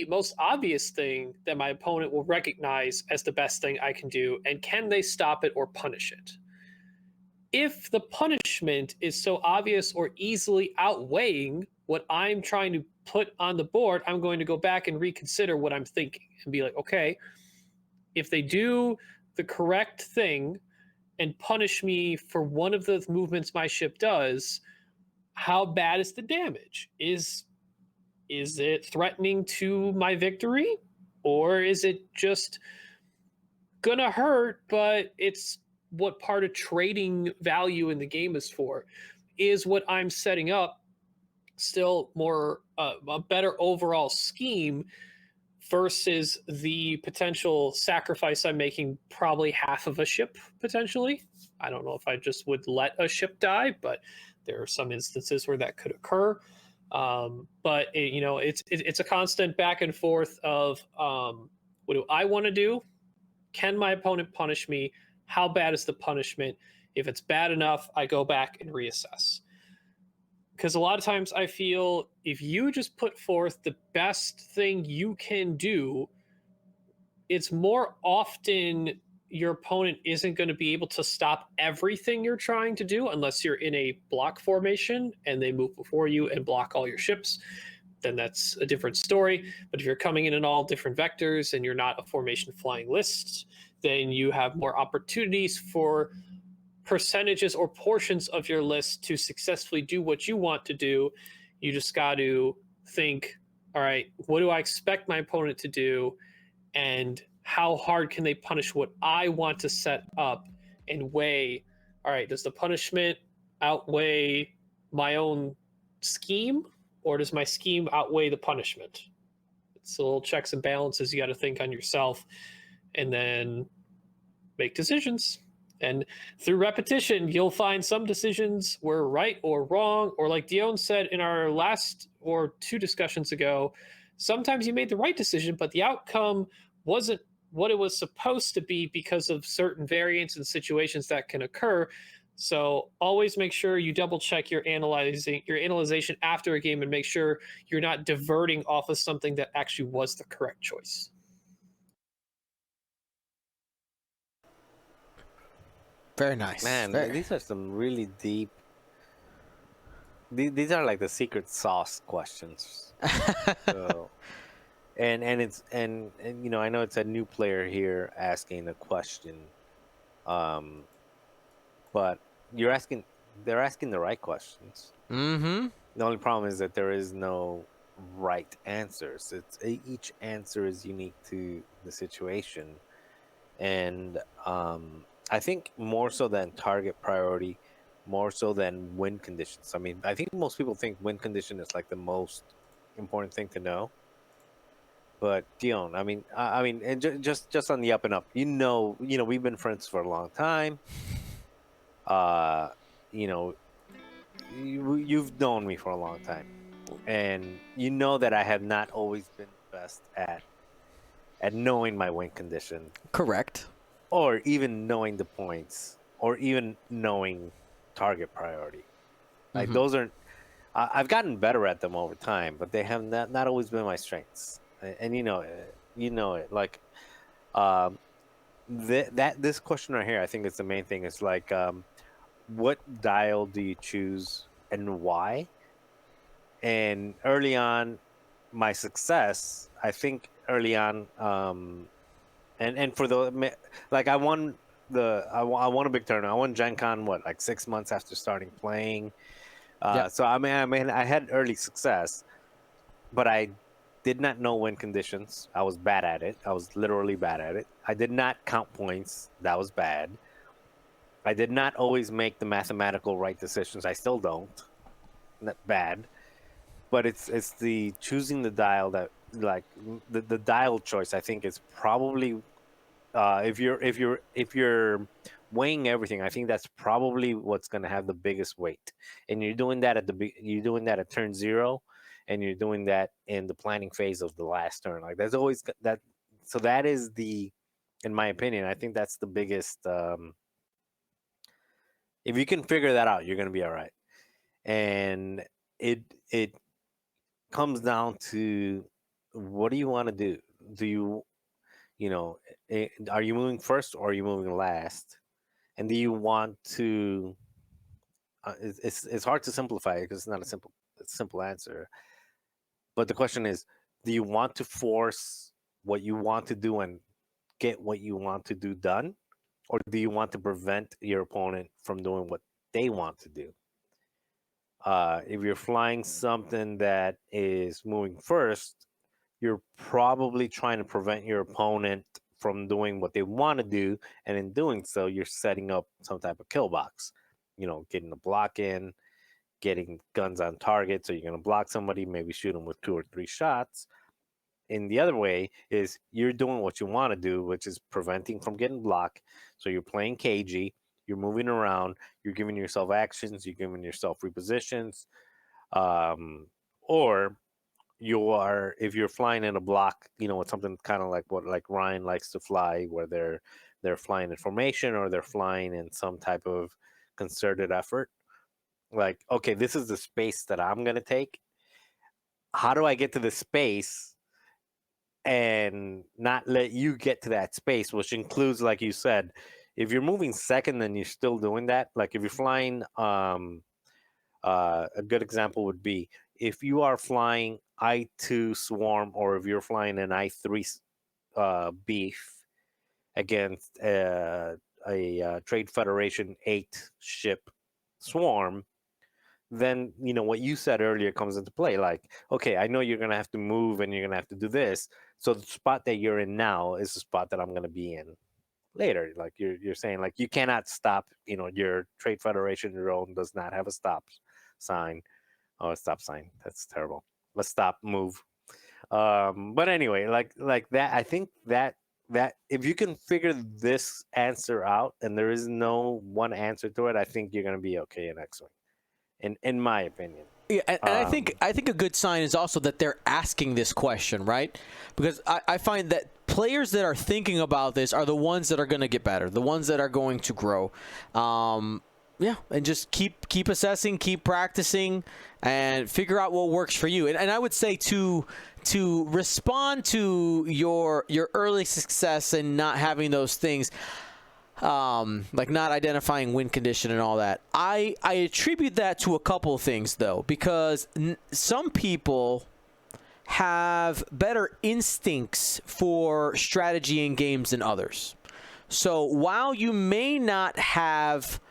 most obvious thing that my opponent will recognize as the best thing I can do, and can they stop it or punish it? If the punishment is so obvious or easily outweighing what I'm trying to put on the board, I'm going to go back and reconsider what I'm thinking and be like, okay, if they do the correct thing and punish me for one of the movements my ship does, how bad is the damage? Is it threatening to my victory, or is it just gonna hurt, but it's what part of trading value in the game is for? Is what I'm setting up still more a better overall scheme versus the potential sacrifice I'm making, probably half of a ship potentially? I don't know if I just would let a ship die, but there are some instances where that could occur. But it's a constant back and forth of what do I want to do can my opponent punish me? How bad is the punishment? If it's bad enough, I go back and reassess. Because a lot of times I feel if you just put forth the best thing you can do, it's more often your opponent isn't going to be able to stop everything you're trying to do unless you're in a block formation and they move before you and block all your ships. Then that's a different story. But if you're coming in all different vectors and you're not a formation flying list, then you have more opportunities for percentages or portions of your list to successfully do what you want to do. You just got to think, all right, what do I expect my opponent to do? And how hard can they punish what I want to set up, and weigh, all right, does the punishment outweigh my own scheme, or does my scheme outweigh the punishment? It's a little checks and balances you got to think on yourself and then make decisions. And through repetition, you'll find some decisions were right or wrong, or like Dion said in our last or two discussions ago, sometimes you made the right decision, but the outcome wasn't what it was supposed to be because of certain variants and situations that can occur. So always make sure you double check your analyzation after a game and make sure you're not diverting off of something that actually was the correct choice. Very nice. Man, these are some really deep. These are like the secret sauce questions. So, and you know, I know it's a new player here asking a question, but they're asking the right questions. Mm-hmm. The only problem is that there is no right answers. Each answer is unique to the situation, and I think more so than target priority, more so than win conditions. I mean, I think most people think win condition is like the most important thing to know. But Dion, I mean, and just on the up and up, you know, we've been friends for a long time. You know, you've known me for a long time, and you know that I have not always been the best at knowing my win condition. Correct. Or even knowing the points, or even knowing target priority. Like those are, I've gotten better at them over time, but they have not always been my strengths. And you know it. Like, this question right here, I think is the main thing. It's like, what dial do you choose and why? And early on, my success, I think early on, and for the, like, I won a big tournament. I won Gen Con, like 6 months after starting playing. Yep. So I mean, I had early success, but I did not know win conditions. I was bad at it. I was literally bad at it. I did not count points. That was bad. I did not always make the mathematical right decisions. I still don't. Not bad. But it's the choosing the dial that, like, the dial choice, I think, is probably, if you're weighing everything, I think that's probably what's going to have the biggest weight. And you're doing that at turn 0, and you're doing that in the planning phase of the last turn. Like, there's always that. So that is in my opinion, I think that's the biggest. If you can figure that out, you're going to be all right. And it comes down to, what do you want to do? Do you know, are you moving first or are you moving last? And do you want to? It's hard to simplify it because it's not a simple answer. But the question is, do you want to force what you want to do and get what you want to do done, or do you want to prevent your opponent from doing what they want to do? If you're flying something that is moving first, you're probably trying to prevent your opponent from doing what they want to do, and in doing so, you're setting up some type of kill box. You know, getting a block in, getting guns on target, so you're going to block somebody, maybe shoot them with 2 or 3 shots. And the other way is you're doing what you want to do, which is preventing from getting blocked. So you're playing cagey, you're moving around, you're giving yourself actions, you're giving yourself repositions, or if you're flying in a block, with something kind of like what like Ryan likes to fly, where they're flying in formation or they're flying in some type of concerted effort. Like, okay, this is the space that I'm gonna take. How do I get to the space and not let you get to that space, which includes, like you said, if you're moving second, then you're still doing that. Like if you're flying, a good example would be if you are flying I2 Swarm, or if you're flying an I3 Beef against a Trade Federation 8 ship Swarm, then what you said earlier comes into play. Like, okay, I know you're gonna have to move and you're gonna have to do this. So the spot that you're in now is the spot that I'm gonna be in later. Like you're saying, like you cannot stop. Your Trade Federation drone does not have a stop sign. Oh, a stop sign. That's terrible. Let's stop, move. But anyway, like that. I think that if you can figure this answer out, and there is no one answer to it, I think you're gonna be okay in X-Wing. In my opinion. Yeah, and I think a good sign is also that they're asking this question, right? Because I find that players that are thinking about this are the ones that are going to get better, the ones that are going to grow. Yeah, and just keep assessing, keep practicing, and figure out what works for you. And I would say to respond to your early success and not having those things, like not identifying win condition and all that, I attribute that to a couple of things, though, because some people have better instincts for strategy in games than others. So while you may not have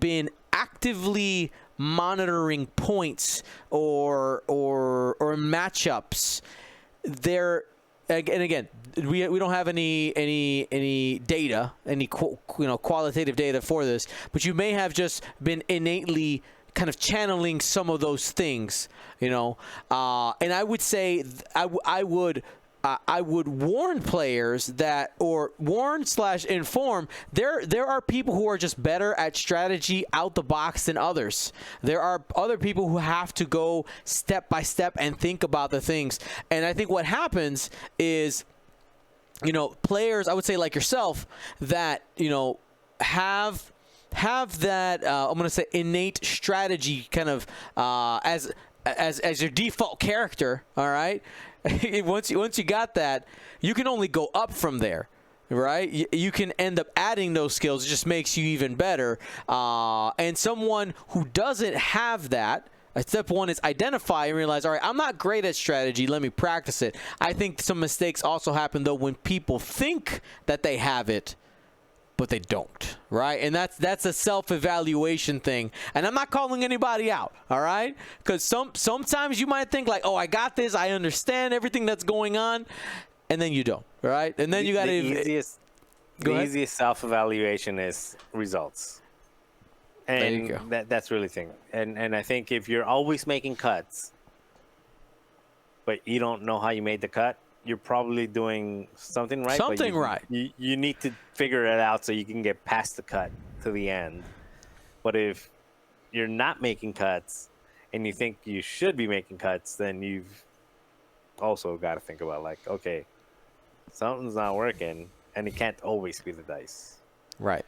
been actively monitoring points or matchups, there. And again, we don't have any data, any qualitative data for this, but you may have just been innately kind of channeling some of those things, and I would say I would warn players that, or warn/inform, there are people who are just better at strategy out the box than others. There are other people who have to go step by step and think about the things. And I think what happens is, players, I would say like yourself, that, have that, I'm going to say innate strategy kind of as your default character, all right? Once you got that, you can only go up from there, right? You can end up adding those skills. It just makes you even better. And someone who doesn't have that, step one is identify and realize, all right, I'm not great at strategy. Let me practice it. I think some mistakes also happen, though, when people think that they have it, but they don't, right? And that's a self-evaluation thing. And I'm not calling anybody out, all right? Because sometimes you might think like, oh, I got this, I understand everything that's going on, and then you don't, right? And then you got to... The easiest self-evaluation is results. And there you go. That's really the thing. And I think if you're always making cuts, but you don't know how you made the cut, you're probably doing something right. Right. You need to figure it out so you can get past the cut to the end. But if you're not making cuts and you think you should be making cuts, then you've also got to think about, like, okay, something's not working, and it can't always be the dice. Right.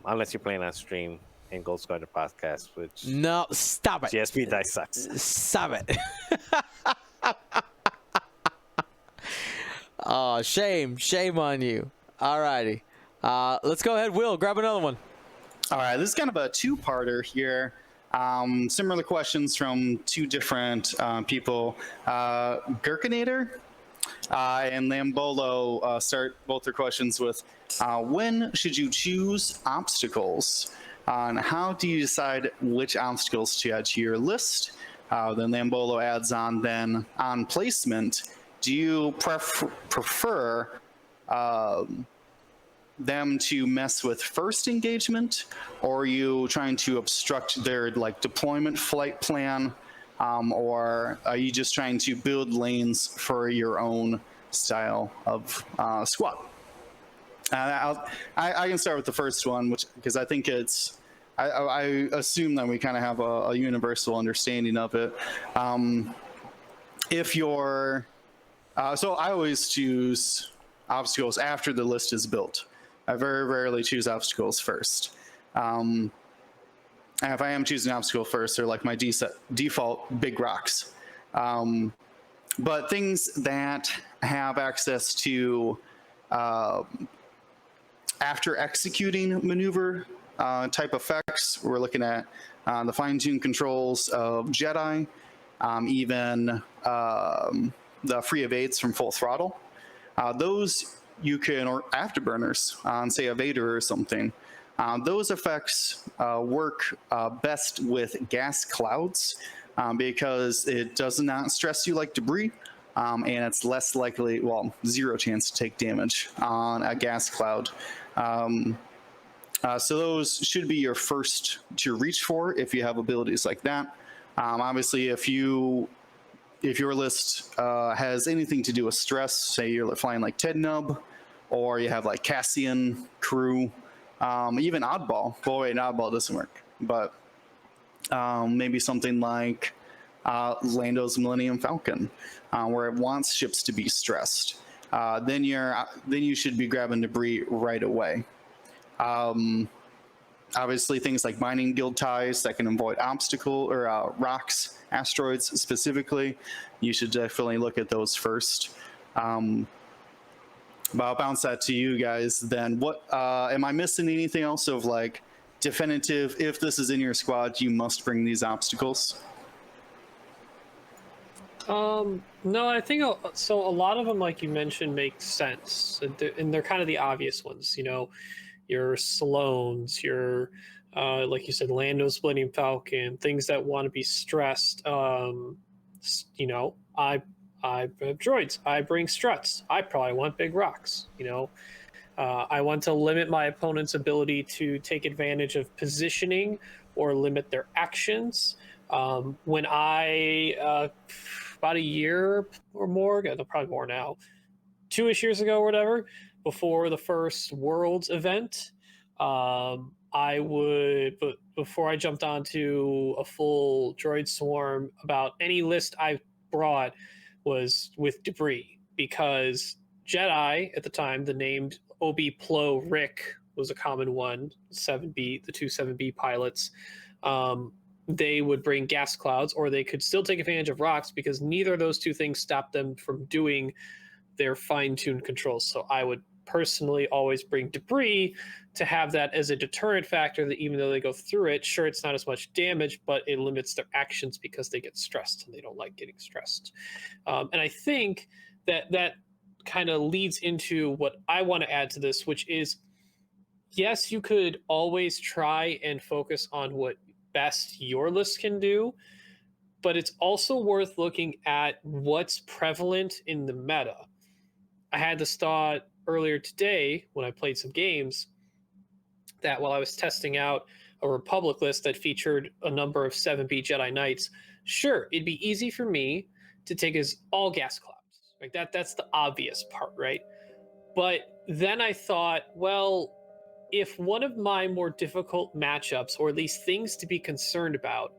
Unless you're playing on stream in Gold Squadron podcast, which... No, stop it. GSP dice sucks. Stop it. Oh, shame on you. All righty. Let's go ahead, Will. Grab another one. All right, this is kind of a two-parter here. Similar questions from two different people. Gherkinator and Lambolo start both their questions with, when should you choose obstacles? And how do you decide which obstacles to add to your list? Then Lambolo adds on, then on placement, do you prefer them to mess with first engagement, or are you trying to obstruct their deployment flight plan, or are you just trying to build lanes for your own style of squad? I can start with the first one, because I think it's I assume that we kind of have a universal understanding of it. If you're, so I always choose obstacles after the list is built. I very rarely choose obstacles first. And if I am choosing an obstacle first, they're like my default big rocks. But things that have access to after executing maneuver type effects, we're looking at the fine-tuned controls of Jedi, even the free evades from Full Throttle. Those you can, or afterburners on, say, a Vader or something. Those effects work best with gas clouds because it does not stress you like debris, and it's less likely, well, 0 chance to take damage on a gas cloud. So those should be your first to reach for if you have abilities like that. Obviously, if your list has anything to do with stress, say you're flying like Ted Nub, or you have like Cassian crew, even Oddball. Well, wait, Oddball doesn't work, but maybe something like Lando's Millennium Falcon, where it wants ships to be stressed. Then you should be grabbing debris right away. Obviously, things like mining guild ties that can avoid obstacle or rocks, asteroids specifically, you should definitely look at those first. But I'll bounce that to you guys then. What am I missing anything else of like definitive, if this is in your squad, you must bring these obstacles? No, I think so. A lot of them, like you mentioned, make sense, and they're kind of the obvious ones. You know, your Sloans, your like you said, Lando Splitting Falcon, things that want to be stressed. You know, I have droids. I bring struts. I probably want big rocks. You know, I want to limit my opponent's ability to take advantage of positioning or limit their actions. When I about a year or more, probably more now, 2-ish years ago or whatever, before the first Worlds event, I would, but before I jumped onto a full droid swarm, about any list I brought was with debris, because Jedi at the time, the named Obi Plo Rick was a common one, 7B, the two 7B pilots. They would bring gas clouds, or they could still take advantage of rocks, because neither of those two things stopped them from doing their fine-tuned controls. So I would personally always bring debris to have that as a deterrent factor, that even though they go through it, sure, it's not as much damage, but it limits their actions because they get stressed, and they don't like getting stressed. And I think that kind of leads into what I want to add to this, which is, yes, you could always try and focus on what best your list can do, but it's also worth looking at what's prevalent in the meta. I had this thought earlier today when I played some games, that while I was testing out a Republic list that featured a number of 7B Jedi Knights, sure, it'd be easy for me to take as all gas clouds. Like that's the obvious part, right? But then I thought, well, if one of my more difficult matchups, or at least things to be concerned about,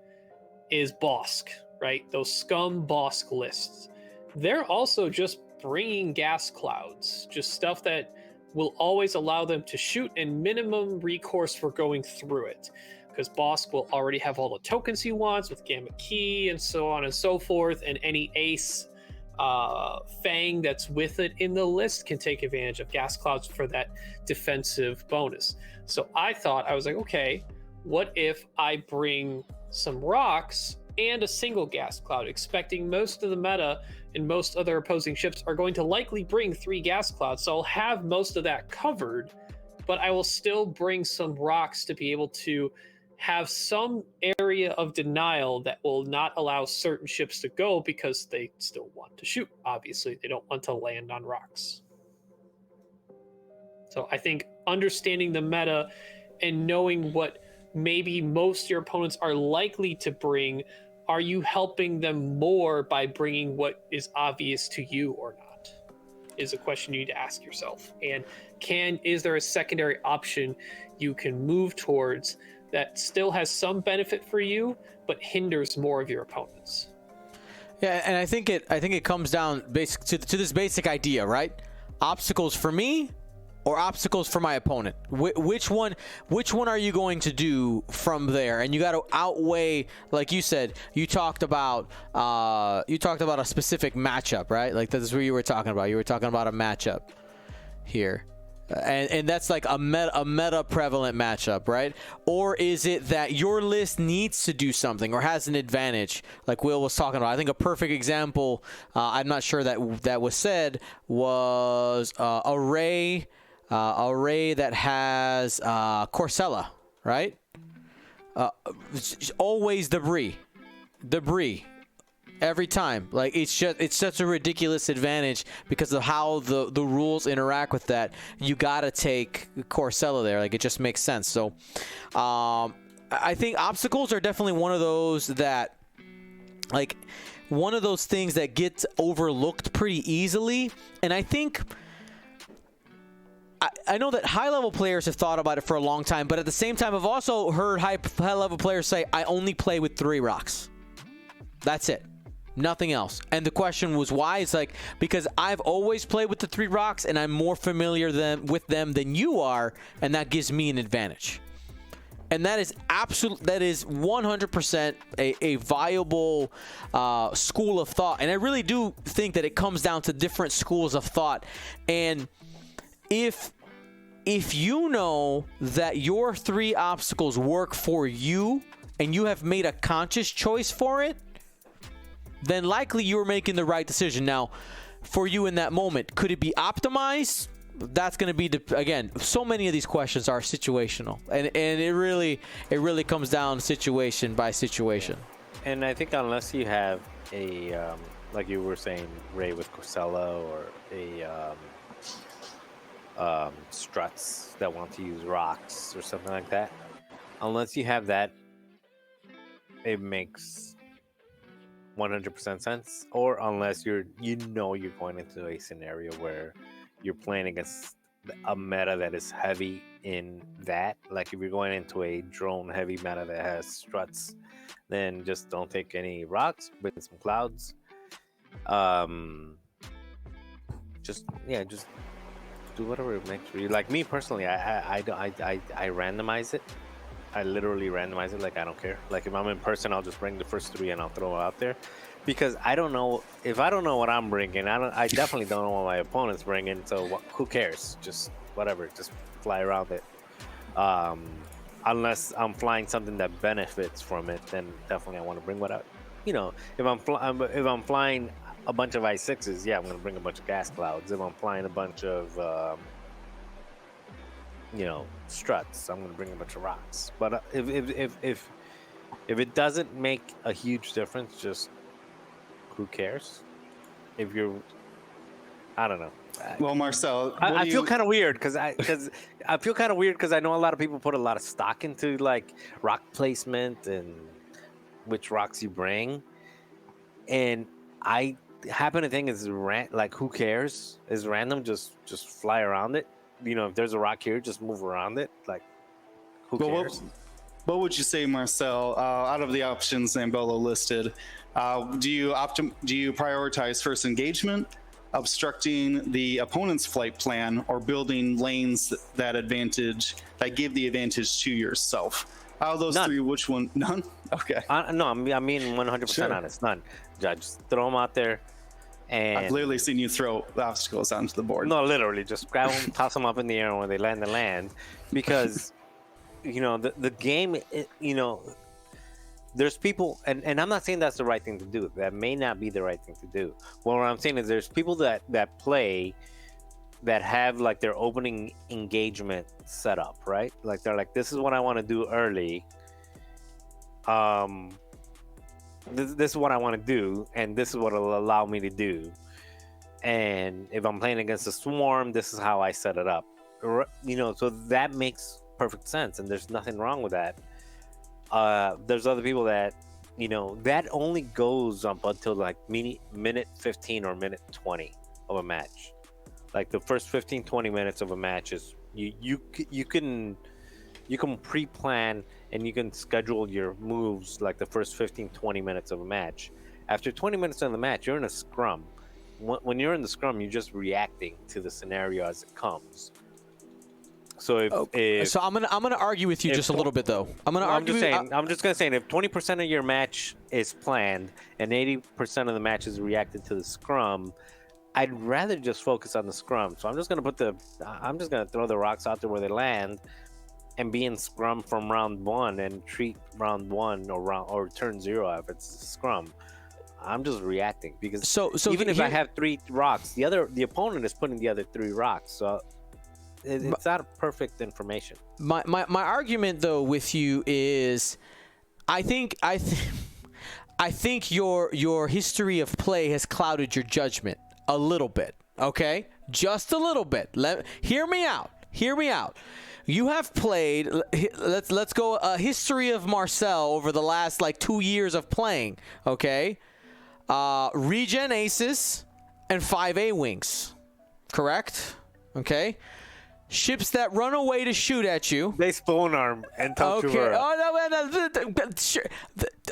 is Bosk, right? Those Scum Bosk lists, they're also just bringing gas clouds, just stuff that will always allow them to shoot and minimum recourse for going through it, because Bosk will already have all the tokens he wants with Gamma Key and so on and so forth, and any ace Fang that's with it in the list can take advantage of gas clouds for that defensive bonus. So I thought, I was like, okay, what if I bring some rocks and a single gas cloud, expecting most of the meta and most other opposing ships are going to likely bring 3 gas clouds, so I'll have most of that covered, but I will still bring some rocks to be able to have some area of denial that will not allow certain ships to go, because they still want to shoot. Obviously, they don't want to land on rocks. So I think understanding the meta and knowing what maybe most of your opponents are likely to bring, are you helping them more by bringing what is obvious to you or not, is a question you need to ask yourself. And is there a secondary option you can move towards that still has some benefit for you, but hinders more of your opponents. Yeah, and I think it comes down to this basic idea, right? Obstacles for me or obstacles for my opponent. Which one are you going to do from there? And you got to outweigh, like you said, you talked about a specific matchup, right? Like this is what you were talking about. You were talking about a matchup here. And that's like a meta prevalent matchup, right? Or is it that your list needs to do something or has an advantage, like Will was talking about? I think a perfect example, I'm not sure that was said, was array that has Corcella, right? Always debris every time. Like it's such a ridiculous advantage because of how the rules interact with that. You gotta take Corcella there. Like it just makes sense. So I think obstacles are definitely one of those that, like, one of those things that gets overlooked pretty easily. And I think I know that high-level players have thought about it for a long time, but at the same time, I've also heard high-level players say, I only play with 3 rocks. That's it. Nothing else. And the question was why? It's like, because I've always played with the 3 rocks, and I'm more familiar with them than you are, and that gives me an advantage. And that is 100% a viable school of thought. And I really do think that it comes down to different schools of thought. And if you know that your 3 obstacles work for you and you have made a conscious choice for it, then likely you're making the right decision. Now, for you in that moment, could it be optimized? That's going to be, again, so many of these questions are situational, and it really comes down situation by situation. And I think unless you have a like you were saying, Ray, with Corcella, or a struts that want to use rocks or something like that, unless you have that, it makes 100% sense. Or unless you're going into a scenario where you're playing against a meta that is heavy in that, like if you're going into a drone heavy meta that has struts, then just don't take any rocks, bring some clouds. Just do whatever it makes for you. Like me personally, I randomize it. I literally randomize it. Like I don't care. Like if I'm in person, I'll just bring the first 3 and I'll throw it out there, because I don't know if I don't know what I'm bringing. I definitely don't know what my opponent's bringing. So who cares? Just whatever. Just fly around it. Unless I'm flying something that benefits from it, then definitely I want to bring what I, if I'm flying a bunch of I6s, yeah, I'm going to bring a bunch of gas clouds. If I'm flying a bunch of, struts, I'm going to bring a bunch of rocks. But if it doesn't make a huge difference, just who cares? If you're, I don't know. Well, Marcel, I feel kind of weird because I know a lot of people put a lot of stock into like rock placement and which rocks you bring, and I happen to think is like who cares? Is random, just fly around it. If there's a rock here, just move around it. Like who cares? What would you say, Marcel? Out of the options Zambolo listed, do you prioritize first engagement, obstructing the opponent's flight plan, or building lanes that give the advantage to yourself? Out of those None. 3, which one? None? Okay. No, I mean 100% honest. None. Just throw them out there. And I've literally seen you throw obstacles onto the board. No, literally, just grab them, toss them up in the air, and when they land, because the game, there's people, and I'm not saying that's the right thing to do. That may not be the right thing to do. Well, what I'm saying is there's people that play that have like their opening engagement set up, right? Like they're like, this is what I want to do early. This is what I want to do, and this is what it'll allow me to do. And if I'm playing against a swarm, this is how I set it up. So that makes perfect sense, and there's nothing wrong with that. There's other people that, that only goes up until like minute 15 or minute 20 of a match. Like the first 15-20 minutes of a match is you can you can pre-plan and you can schedule your moves like the first 15-20 minutes of a match. After 20 minutes of the match, you're in a scrum. When you're in the scrum, you're just reacting to the scenario as it comes. So so I'm gonna argue with you just a little bit though. I'm just gonna say if 20% of your match is planned and 80% of the match is reacted to the scrum, I'd rather just focus on the scrum. So I'm just gonna throw the rocks out there where they land, and be in scrum from round one and treat round one or turn 0 if it's scrum. I'm just reacting because so even if I have 3 rocks, the opponent is putting the other 3 rocks. So it's not perfect information. My argument though with you is, I think your history of play has clouded your judgment a little bit. Okay, just a little bit. Hear me out. You have played. Let's go a history of Marcel over the last like 2 years of playing. Okay, regen aces and 5A wings, correct? Okay. Ships that run away to shoot at you. They spawn arm and talk to her.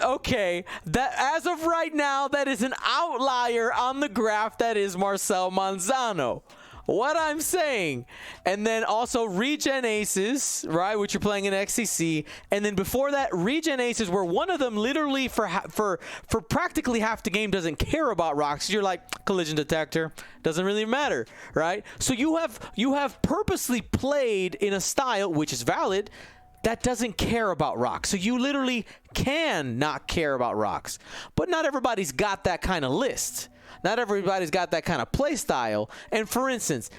Okay. That as of right now, that is an outlier on the graph. That is Marcel Manzano. What I'm saying, and then also regen aces, right? Which you're playing in XCC, and then before that, regen aces, where one of them literally for practically half the game doesn't care about rocks. You're like collision detector, doesn't really matter, right? So you have purposely played in a style which is valid that doesn't care about rocks. So you literally can not care about rocks, but not everybody's got that kind of list. Not everybody's got that kind of play style. And for instance,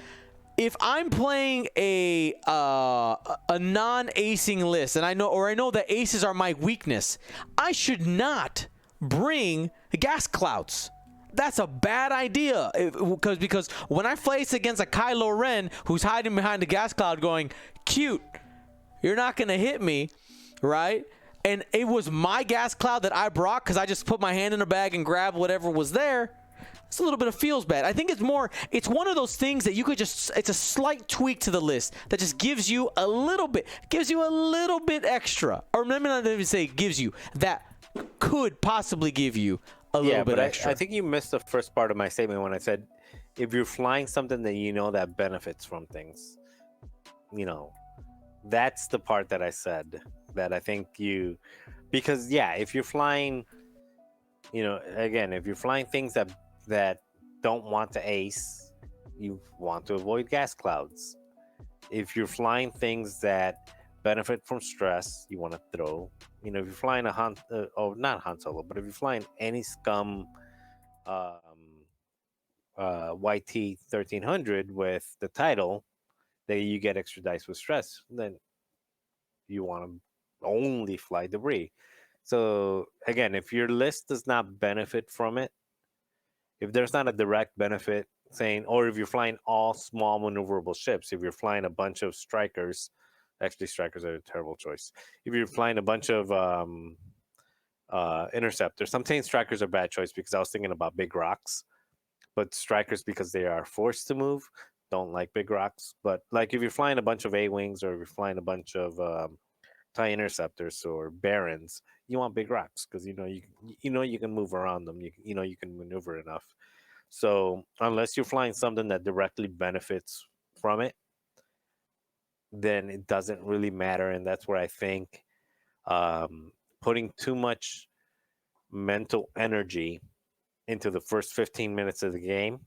if I'm playing a non-acing list, and I know that aces are my weakness, I should not bring gas clouds. That's a bad idea because when I face against a Kylo Ren who's hiding behind a gas cloud going, cute, you're not going to hit me, right? And it was my gas cloud that I brought because I just put my hand in a bag and grabbed whatever was there. It's a little bit of feels bad. I think it's one of those things that you could it's a slight tweak to the list that just gives you a little bit extra. Or let me not even say gives you, that could possibly give you a little bit extra. I think you missed the first part of my statement when I said, if you're flying something that you know that benefits from things, that's the part that I said that I think because if you're flying, again, if you're flying things that don't want to ace, you want to avoid gas clouds. If you're flying things that benefit from stress, you want to throw. If you're flying not Han Solo, but if you're flying any Scum YT 1300 with the title that you get extra dice with stress, then you want to only fly debris. So again, if your list does not benefit from it, if there's not a direct benefit or if you're flying all small maneuverable ships, if you're flying a bunch of strikers, actually strikers are a terrible choice. If you're flying a bunch of interceptors, sometimes strikers are a bad choice because I was thinking about big rocks, but strikers, because they are forced to move, don't like big rocks. But like if you're flying a bunch of A-wings or if you're flying a bunch of TIE interceptors or barons, you want big rocks because you can move around them. You can maneuver enough. So unless you're flying something that directly benefits from it, then it doesn't really matter. And that's where I think putting too much mental energy into the first 15 minutes of the game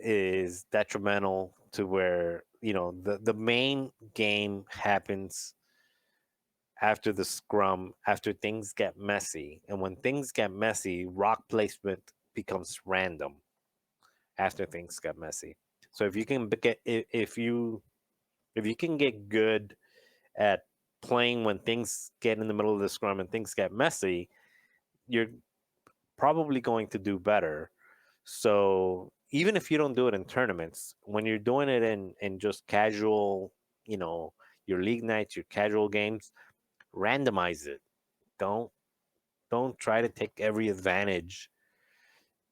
is detrimental to where the main game happens after the scrum, after things get messy. And when things get messy, rock placement becomes random after things get messy. So if you can get good at playing when things get in the middle of the scrum and things get messy, you're probably going to do better. So even if you don't do it in tournaments, when you're doing it in just casual, your league nights, your casual games, randomize it. Don't try to take every advantage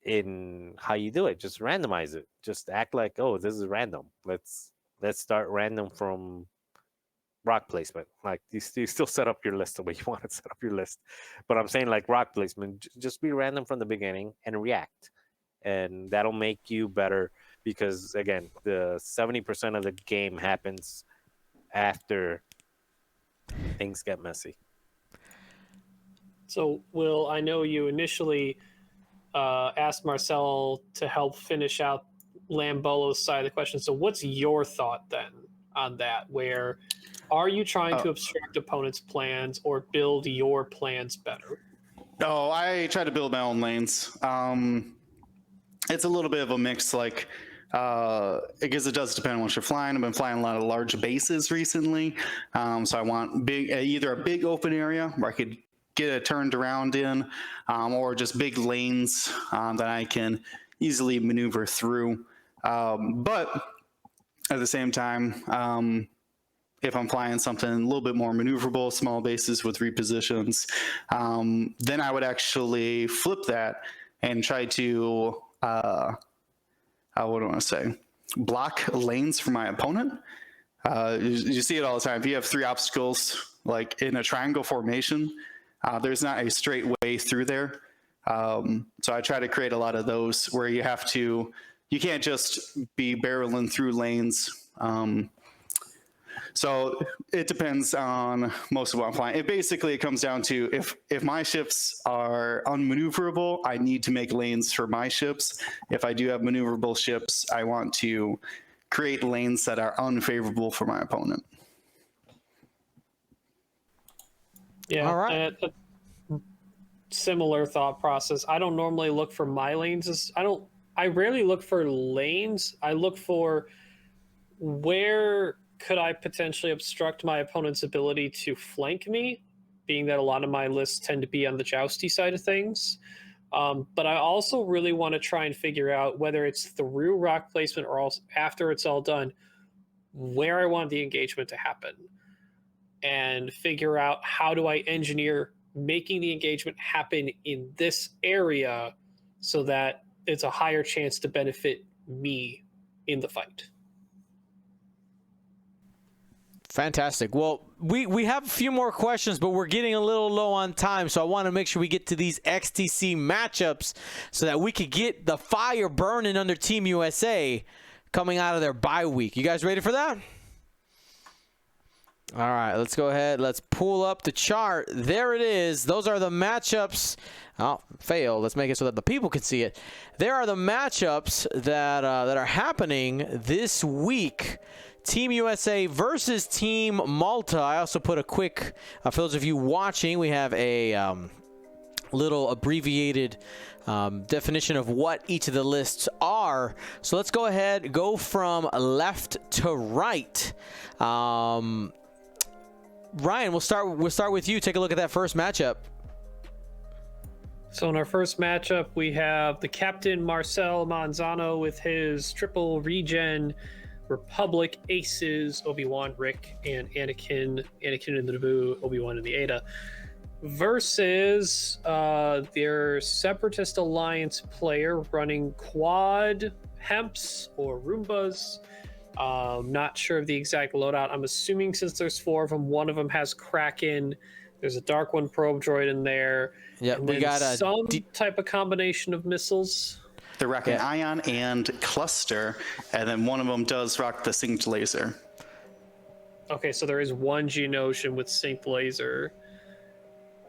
in how you do it. Just randomize it. Just act like, oh, this is random. Let's start random from rock placement. Like you still set up your list the way you want to set up your list, but I'm saying like rock placement, just be random from the beginning and react, and that'll make you better because again, the 70% of the game happens after things get messy. So, Will, I know you initially asked Marcel to help finish out Lambolo's side of the question. So, what's your thought then on that? Where are you trying to obstruct opponents' plans or build your plans better? No, I try to build my own lanes. It's a little bit of a mix, like, because it does depend on what you're flying. I've been flying a lot of large bases recently, so I want either a big open area where I could get it turned around in, or just big lanes that I can easily maneuver through. But at the same time, if I'm flying something a little bit more maneuverable, small bases with repositions, then I would actually flip that and try to, what do I want to say, block lanes for my opponent. You see it all the time. If you have 3 obstacles, like in a triangle formation, there's not a straight way through there. So I try to create a lot of those where you can't just be barreling through lanes. So it depends on most of what I'm flying. It comes down to if my ships are unmaneuverable, I need to make lanes for my ships. If I do have maneuverable ships, I want to create lanes that are unfavorable for my opponent. Yeah, all right. Similar thought process. I don't normally look for my lanes. I rarely look for lanes. I look for where could I potentially obstruct my opponent's ability to flank me, being that a lot of my lists tend to be on the jousty side of things. But I also really want to try and figure out whether it's through rock placement or also after it's all done, where I want the engagement to happen, and figure out how do I engineer making the engagement happen in this area so that it's a higher chance to benefit me in the fight. Fantastic. Well, we have a few more questions, but we're getting a little low on time, so I want to make sure we get to these XTC matchups so that we could get the fire burning under Team USA coming out of their bye week. You guys ready for that? All right, let's go ahead. Let's pull up the chart. There it is. Those are the matchups. Oh, fail. Let's make it so that the people can see it. There are the matchups that are happening this week. Team USA versus Team Malta. I also put a quick, for those of you watching, we have a little abbreviated definition of what each of the lists are. So let's go ahead, go from left to right. Ryan, we'll start with you. Take a look at that first matchup. So in our first matchup, we have the captain Marcel Manzano with his triple regen Republic aces, Obi-Wan, Rick, and Anakin in the Naboo, Obi-Wan in the Ada, versus their Separatist Alliance player running quad Hemps or Roombas. Not sure of the exact loadout. I'm assuming since there's 4 of them, one of them has Kraken. There's a Dark One probe droid in there. Yeah, we got some type of combination of missiles. They rock an ion and cluster, and then one of them does rock the synced laser. Okay, so there is one Geonosian with synced laser.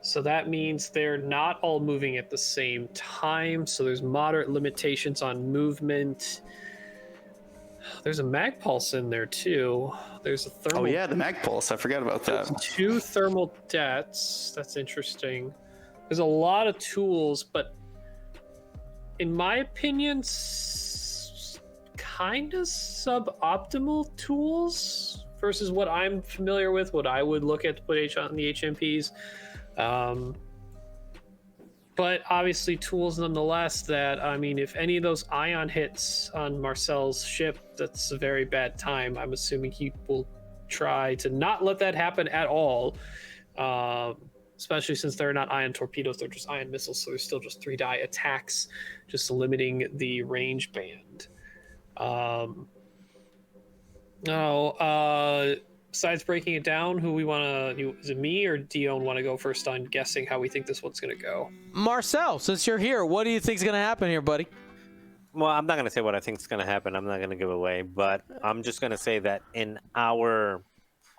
So that means they're not all moving at the same time, so there's moderate limitations on movement. There's a mag pulse in there too. There's a thermal. Oh yeah, the mag pulse. I forgot about that. There's 2 thermal debts. That's interesting. There's a lot of tools, but in my opinion, kind of suboptimal tools versus what I'm familiar with, what I would look at to put on the HMPs. But obviously tools nonetheless that, I mean, if any of those ion hits on Marcel's ship, that's a very bad time. I'm assuming he will try to not let that happen at all. Especially since they're not ion torpedoes, they're just ion missiles, so there's still just 3-die attacks, just limiting the range band. besides breaking it down, who we want to? Is it me or Dion want to go first on guessing how we think this one's going to go? Marcel, since you're here, what do you think's gonna happen here, buddy? Well, I'm not going to say what I think is going to happen. I'm not going to give away, but I'm just going to say that in our,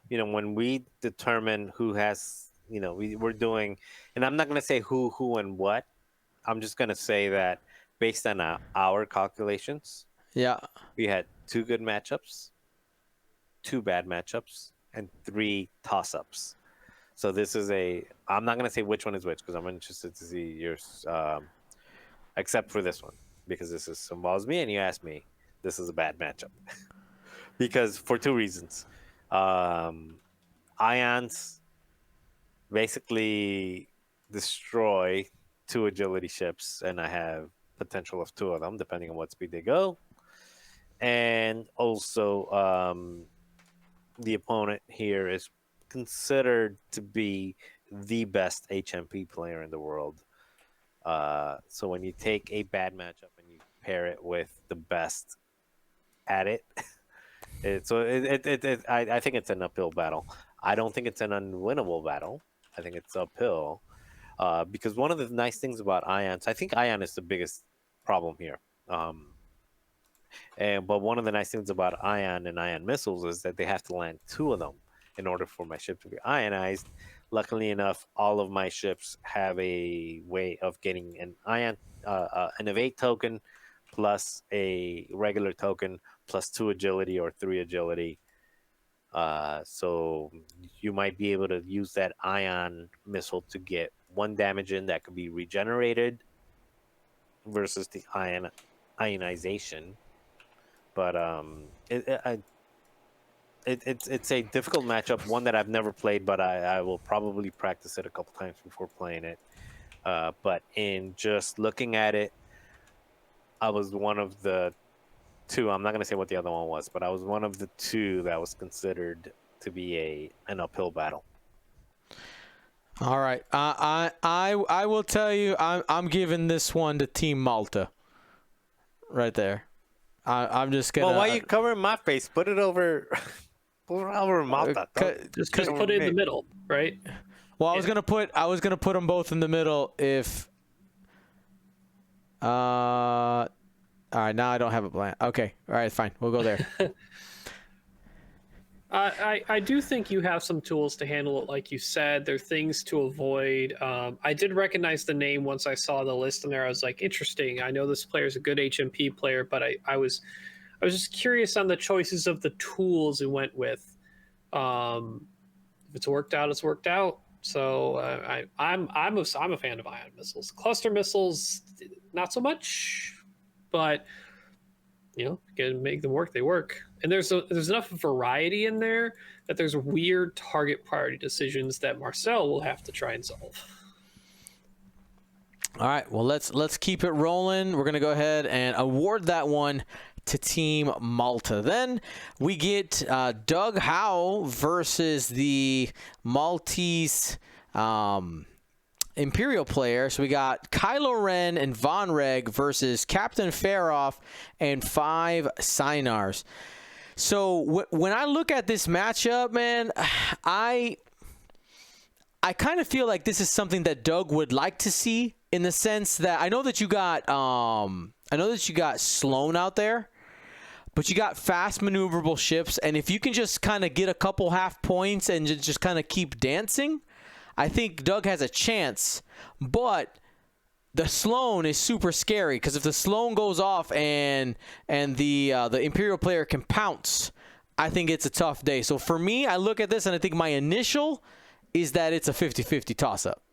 when we determine who has, we're doing, and I'm not going to say who, and what. I'm just going to say that based on our calculations, Yeah. we had 2 good matchups, 2 bad matchups, and 3 toss-ups. So this is I'm not going to say which one is which because I'm interested to see yours, except for this one, because this involves me and you asked me. This is a bad matchup. Because for 2 reasons. Ions basically destroy 2 agility ships, and I have potential of 2 of them, depending on what speed they go. And also, the opponent here is considered to be the best HMP player in the world. So when you take a bad matchup and you pair it with the best at it, I think it's an uphill battle. I don't think it's an unwinnable battle. I think it's uphill because one of the nice things about Ions, I think Ion is the biggest problem here. But one of the nice things about Ion and Ion missiles is that they have to land 2 of them in order for my ship to be ionized. Luckily enough, all of my ships have a way of getting an an evade token plus a regular token plus 2 agility or 3 agility. So you might be able to use that ion missile to get 1 damage in that could be regenerated versus the ionization. But it's a difficult matchup, one that I've never played, but I will probably practice it a couple times before playing it. But in just looking at it, I was one of the 2. I'm not going to say what the other one was, but I was one of the 2 that was considered to be an uphill battle. All right. I will tell you, I'm giving this one to Team Malta. Right there. I'm just gonna. Well, why are you covering my face? Put it over. Put it over Malta. Just put it in the middle, right? Well, I was gonna put them both in the middle if. All right, now I don't have a plan. Okay, all right, fine. We'll go there. I do think you have some tools to handle it, like you said. There are things to avoid. I did recognize the name once I saw the list in there. I was like, interesting. I know this player is a good HMP player, but I was just curious on the choices of the tools it went with. If it's worked out, it's worked out. So I'm a fan of ion missiles. Cluster missiles, not so much, but you can make them work. They work. And there's enough variety in there that there's weird target priority decisions that Marcel will have to try and solve. All right, well let's keep it rolling. We're gonna go ahead and award that one to Team Malta. Then we get Doug Howe versus the Maltese Imperial player. So we got Kylo Ren and Von Reg versus Captain Faroff and 5 Synars. So when I look at this matchup, man, I kind of feel like this is something that Doug would like to see, in the sense that I know that you got Sloan out there, but you got fast maneuverable ships, and if you can just kind of get a couple half points and just kind of keep dancing, I think Doug has a chance. But the Sloan is super scary, because if the Sloan goes off and the Imperial player can pounce, I think it's a tough day. So for me, I look at this and I think my initial is that it's a 50-50 toss-up.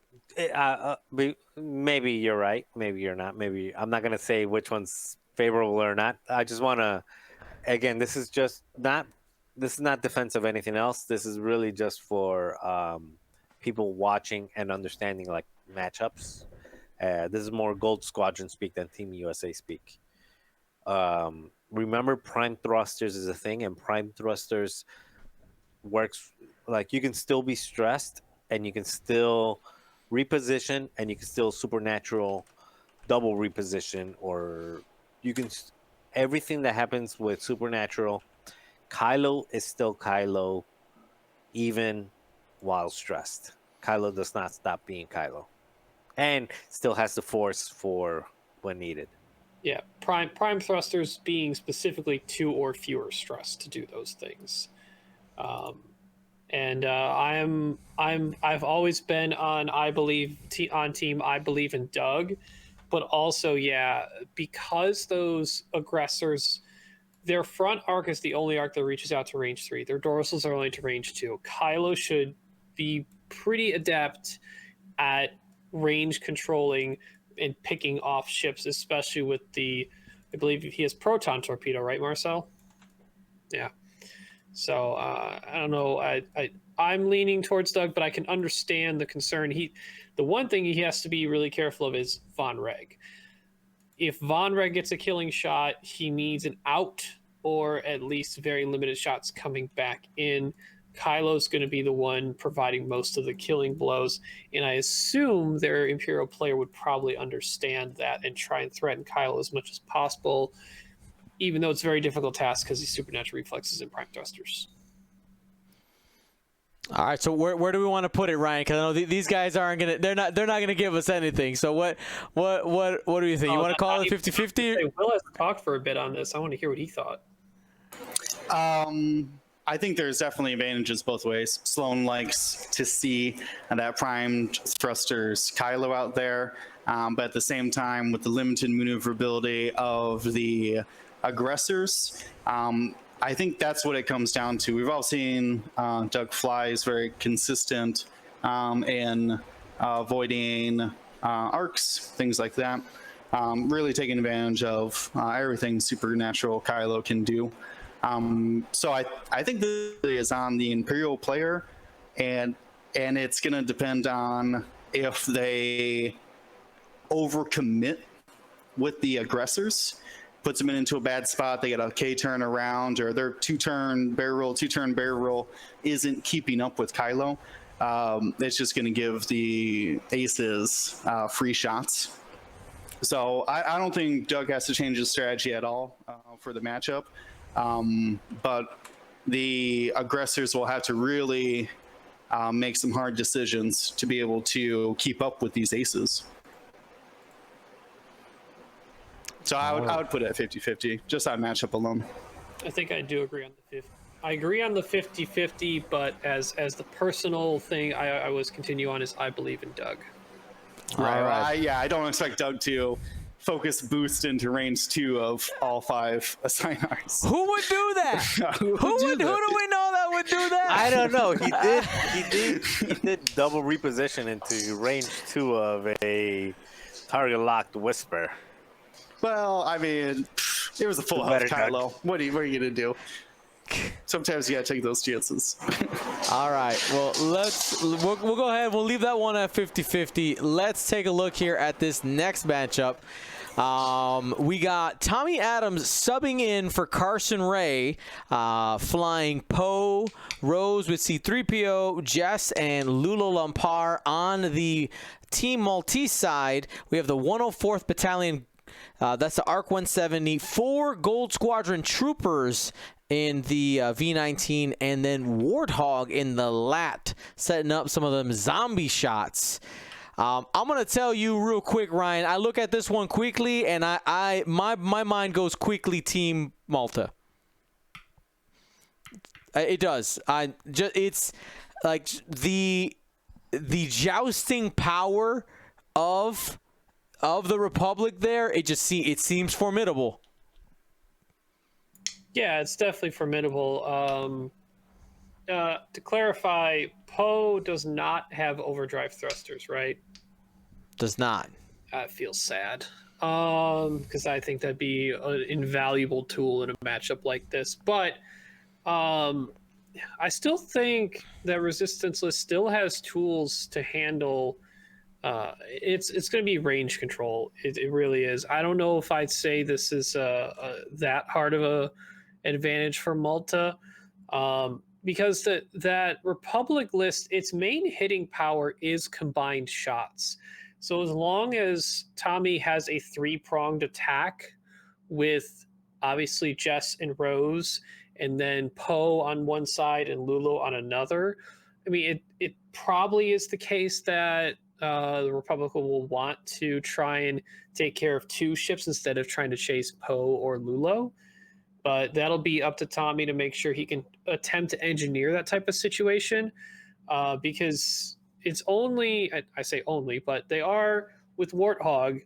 Maybe you're right. Maybe you're not. Maybe I'm not going to say which one's favorable or not. I just want to, again, this is not defense of anything else. This is really just for people watching and understanding like matchups. This is more Gold Squadron speak than Team USA speak. Remember, prime thrusters is a thing, and prime thrusters works like you can still be stressed, and you can still reposition, and you can still supernatural double reposition, or you can everything that happens with supernatural. Kylo is still Kylo. even while stressed. Kylo does not stop being Kylo, and still has the force for when needed. Yeah, prime thrusters being specifically 2 or fewer stress to do those things. And I've always been on team I believe in Doug, but also because those aggressors, their front arc is the only arc that reaches out to range 3. Their dorsals are only to range 2. Kylo should be pretty adept at range controlling and picking off ships, especially with I believe he has proton torpedo, right, Marcel? Yeah. So I don't know. I'm leaning towards Doug, but I can understand the concern. The one thing he has to be really careful of is Von Reg. If Von Reg gets a killing shot, he needs an out or at least very limited shots coming back in. Kylo's going to be the one providing most of the killing blows, and I assume their Imperial player would probably understand that and try and threaten Kylo as much as possible, even though it's a very difficult task because he's supernatural reflexes and prime thrusters. All right, so where do we want to put it, Ryan? Because I know these guys aren't gonna they're not gonna give us anything. So what do you think? You want to call it 50-50? Will has talked for a bit on this. I want to hear what he thought. I think there's definitely advantages both ways. Sloan likes to see that primed thrusters Kylo out there, but at the same time, with the limited maneuverability of the aggressors, I think that's what it comes down to. We've all seen Doug Fly is very consistent in avoiding arcs, things like that. Really taking advantage of everything supernatural Kylo can do. So I think this is on the Imperial player, and it's going to depend on if they overcommit with the aggressors, puts them into a bad spot, they get a K turn around, or their two-turn barrel isn't keeping up with Kylo. It's just going to give the aces free shots. So I don't think Doug has to change his strategy at all for the matchup. But the aggressors will have to really make some hard decisions to be able to keep up with these aces. So I would put it at 50-50, just on matchup alone. I think I do agree on the 50. I agree on the 50-50, but as the personal thing I was continue on is I believe in Doug. Right. I don't expect Doug to focus boost into range 2 of all 5 assigners. Who would do that? Who do we know that would do that? I don't know. He did double reposition into range 2 of a target locked whisper. Well, I mean, it was a full health Kylo. What are you gonna do? Sometimes you gotta take those chances. All right. Well, we'll go ahead. We'll leave that one at 50-50. Let's take a look here at this next matchup. We got Tommy Adams subbing in for Carson Ray, flying Poe, Rose with C-3PO, Jess, and Lula Lampar on the Team Maltese side. We have the 104th Battalion. That's the ARC 170, 4 Gold Squadron troopers in the V-19, and then Warthog in the LAT, setting up some of them zombie shots. I'm gonna tell you real quick, Ryan. I look at this one quickly, and my mind goes Team Malta. It does. It's like the jousting power of the Republic there. It seems formidable. Yeah, it's definitely formidable. To clarify, Poe does not have overdrive thrusters, right? Does not. It feels sad. Because I think that'd be an invaluable tool in a matchup like this. But I still think that Resistance List still has tools to handle. It's going to be range control. It really is. I don't know if I'd say this is that hard of a advantage for Malta, because that Republic list, its main hitting power is combined shots. So as long as Tommy has a 3-pronged attack with obviously Jess and Rose and then Poe on one side and Lulu on another. I mean, it probably is the case that the Republic will want to try and take care of 2 ships instead of trying to chase Poe or Lulo. But that'll be up to Tommy to make sure he can attempt to engineer that type of situation, because it's only, I say only, but they are, with Warthog,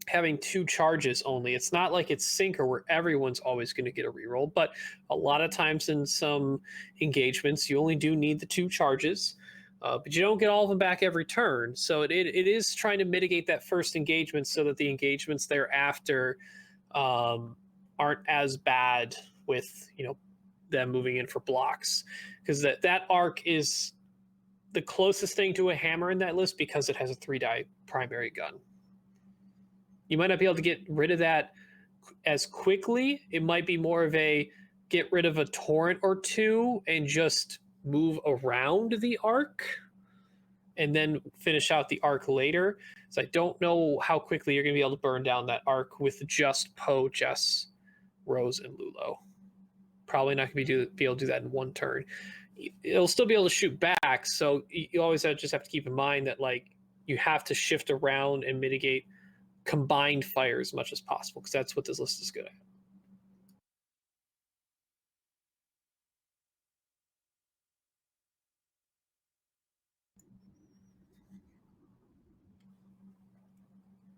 having 2 charges only. It's not like it's Sinker where everyone's always going to get a reroll, but a lot of times in some engagements, you only do need the 2 charges, but you don't get all of them back every turn. So it is trying to mitigate that first engagement so that the engagements thereafter aren't as bad with, them moving in for blocks, because that arc is the closest thing to a hammer in that list because it has a 3-die primary gun. You might not be able to get rid of that as quickly. It might be more of a get rid of a torrent or 2 and just move around the arc and then finish out the arc later. So I don't know how quickly you're going to be able to burn down that arc with just Poe, Jess, Rose, and Lulo. Probably not going to be able to do that in 1 turn. It'll still be able to shoot back, so you always just have to keep in mind that you have to shift around and mitigate combined fire as much as possible, because that's what this list is good at.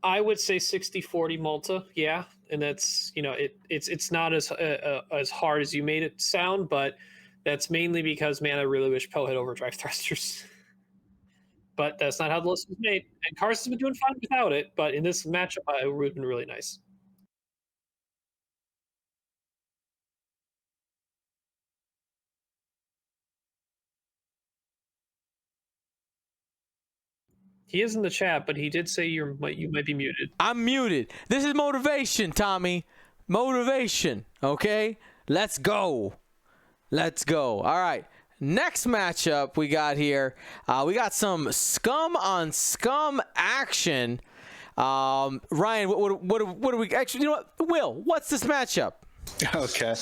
I would say 60-40 Malta, yeah, and that's it's not as hard as you made it sound, but that's mainly because, man, I really wish Poe had overdrive thrusters. But that's not how the list was made, and Carson's been doing fine without it. But in this matchup, it would have been really nice. He is in the chat, but he did say you might be muted. I'm muted. This is motivation, Tommy. Motivation. Okay? Let's go. Let's go. All right. Next matchup we got here. We got some Scum on Scum action. Ryan, what do we actually? You know what? Will, what's this matchup? Okay.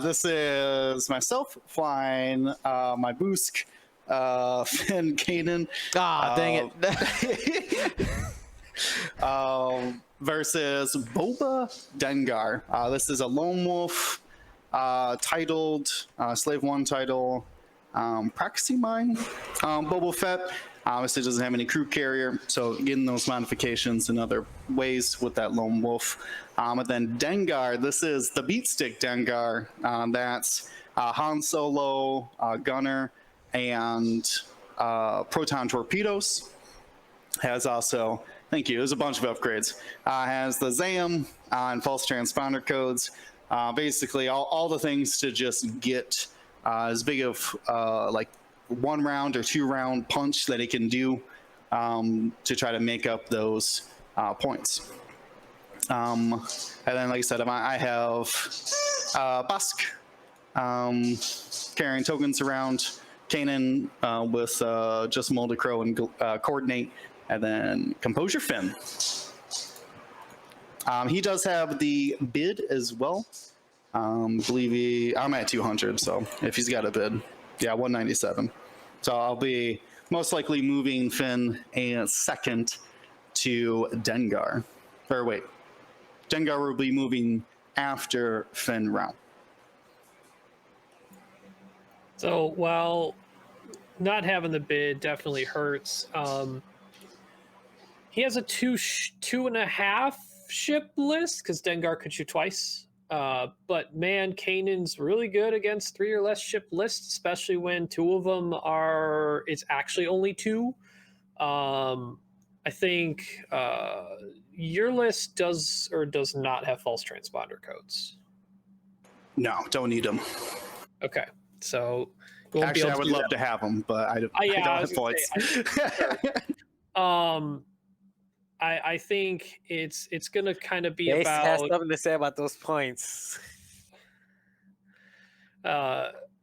This is myself flying my Boosk, Finn Kanan. Dang it. Versus Boba Dengar. This is a Lone Wolf titled Slave 1 title. Proxy Mine Boba Fett. Obviously doesn't have any crew carrier, so getting those modifications in other ways with that Lone Wolf. And then Dengar, this is the Beatstick Dengar. That's Han Solo, Gunner, and proton torpedoes. Has also, thank you, there's a bunch of upgrades. Has the ZAM and false transponder codes. Basically all the things to just get as big of 1 round or 2 round punch that it can do to try to make up those points. And then, like I said, I have Busk carrying tokens around, Kanan with just Molded Crow and Coordinate, and then Composure Finn. He does have the bid as well. Believe I'm at 200, so if he's got a bid, yeah, 197. So I'll be most likely moving Finn a second to Dengar. Or wait, Dengar will be moving after Finn round. So while not having the bid definitely hurts, he has a 2.5 ship list because Dengar could shoot twice. But man, Kanan's really good against 3 or less ship lists, especially when 2 of them are. It's actually only 2. I think your list does or does not have false transponder codes. No, don't need them. Okay, so actually, I would love to have them, but I don't have points. I think it's gonna kind of be Ace about has something to say about those points.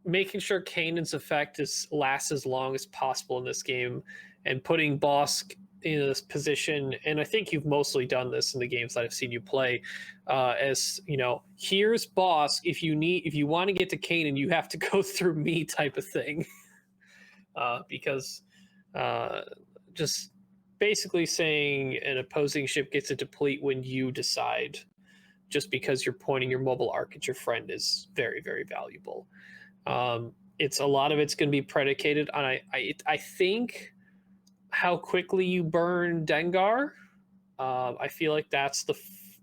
Making sure Kanan's effect lasts as long as possible in this game, and putting Bosk in this position, and I think you've mostly done this in the games that I've seen you play, as you know, here's boss. If you want to get to Kanan, you have to go through me, type of thing. Because just basically saying an opposing ship gets a deplete when you decide, just because you're pointing your mobile arc at your friend, is very, very valuable. It's a lot of it's going to be predicated on I think how quickly you burn Dengar. I feel like that's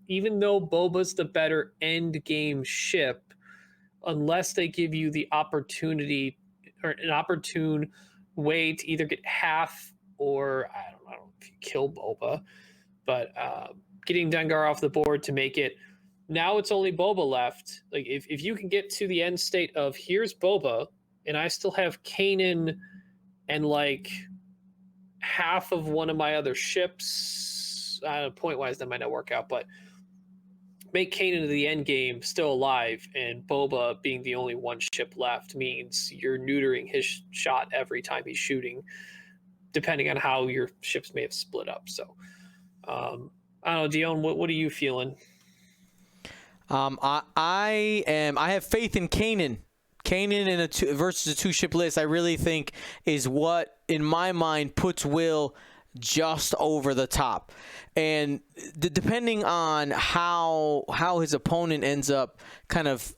even though Boba's the better end game ship, unless they give you the opportunity or an opportune way to either get half, or I don't know if you kill Boba, but getting Dengar off the board to make it, now it's only Boba left. Like if you can get to the end state of here's Boba and I still have Kanan and like half of one of my other ships, point wise that might not work out, but make Kanan to the end game still alive, and Boba being the only one ship left means you're neutering his shot every time he's shooting, depending on how your ships may have split up. So I don't know, Dion, what are you feeling? I have faith in Kanan. Kanan in versus a 2-ship list, I really think is what, in my mind, puts Will just over the top. And depending on how his opponent ends up kind of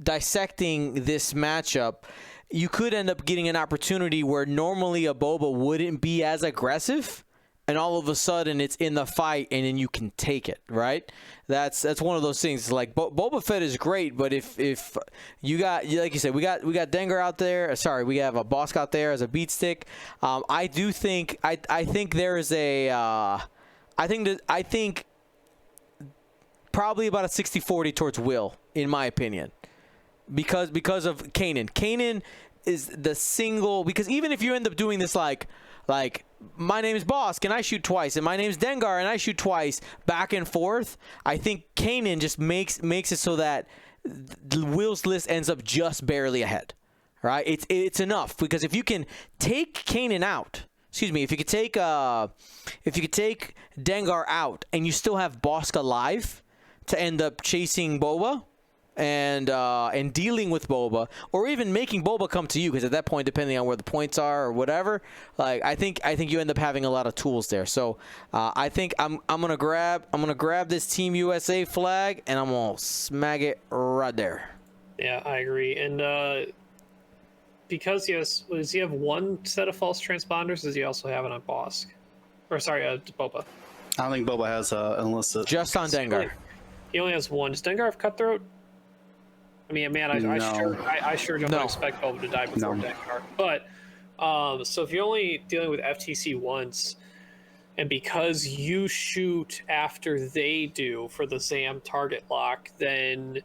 dissecting this matchup, you could end up getting an opportunity where normally a Boba wouldn't be as aggressive, and all of a sudden it's in the fight and then you can take it, right? That's one of those things. Like Boba Fett is great, but if you got, like you said, we got Dengar out there. Sorry, we have a Bosk out there as a beat stick. I do think I think there is a I think probably about a 60-40 towards Will, in my opinion, because of Kanan. Kanan is the single, because even if you end up doing this like my name is Bosk and I shoot twice, and my name's Dengar and I shoot twice, back and forth, I think Kanan just makes it so that Will's list ends up just barely ahead, right? It's enough, because if you can take Kanan out, if you could take Dengar out and you still have Bosk alive to end up chasing Boba and dealing with Boba, or even making Boba come to you, because at that point, depending on where the points are or whatever, like I think you end up having a lot of tools there. So I think I'm gonna grab this Team USA flag and I'm gonna smack it right there. Yeah, I agree. And because does he have one set of false transponders? Does he also have it on Bosk? Or sorry, Boba. I don't think Boba has an illicit. Just on Dengar. He only has one. Does Dengar have Cutthroat? I mean, man, I sure don't expect Boba to die before Dengar. But so if you're only dealing with FTC once, and because you shoot after they do for the ZAM target lock, then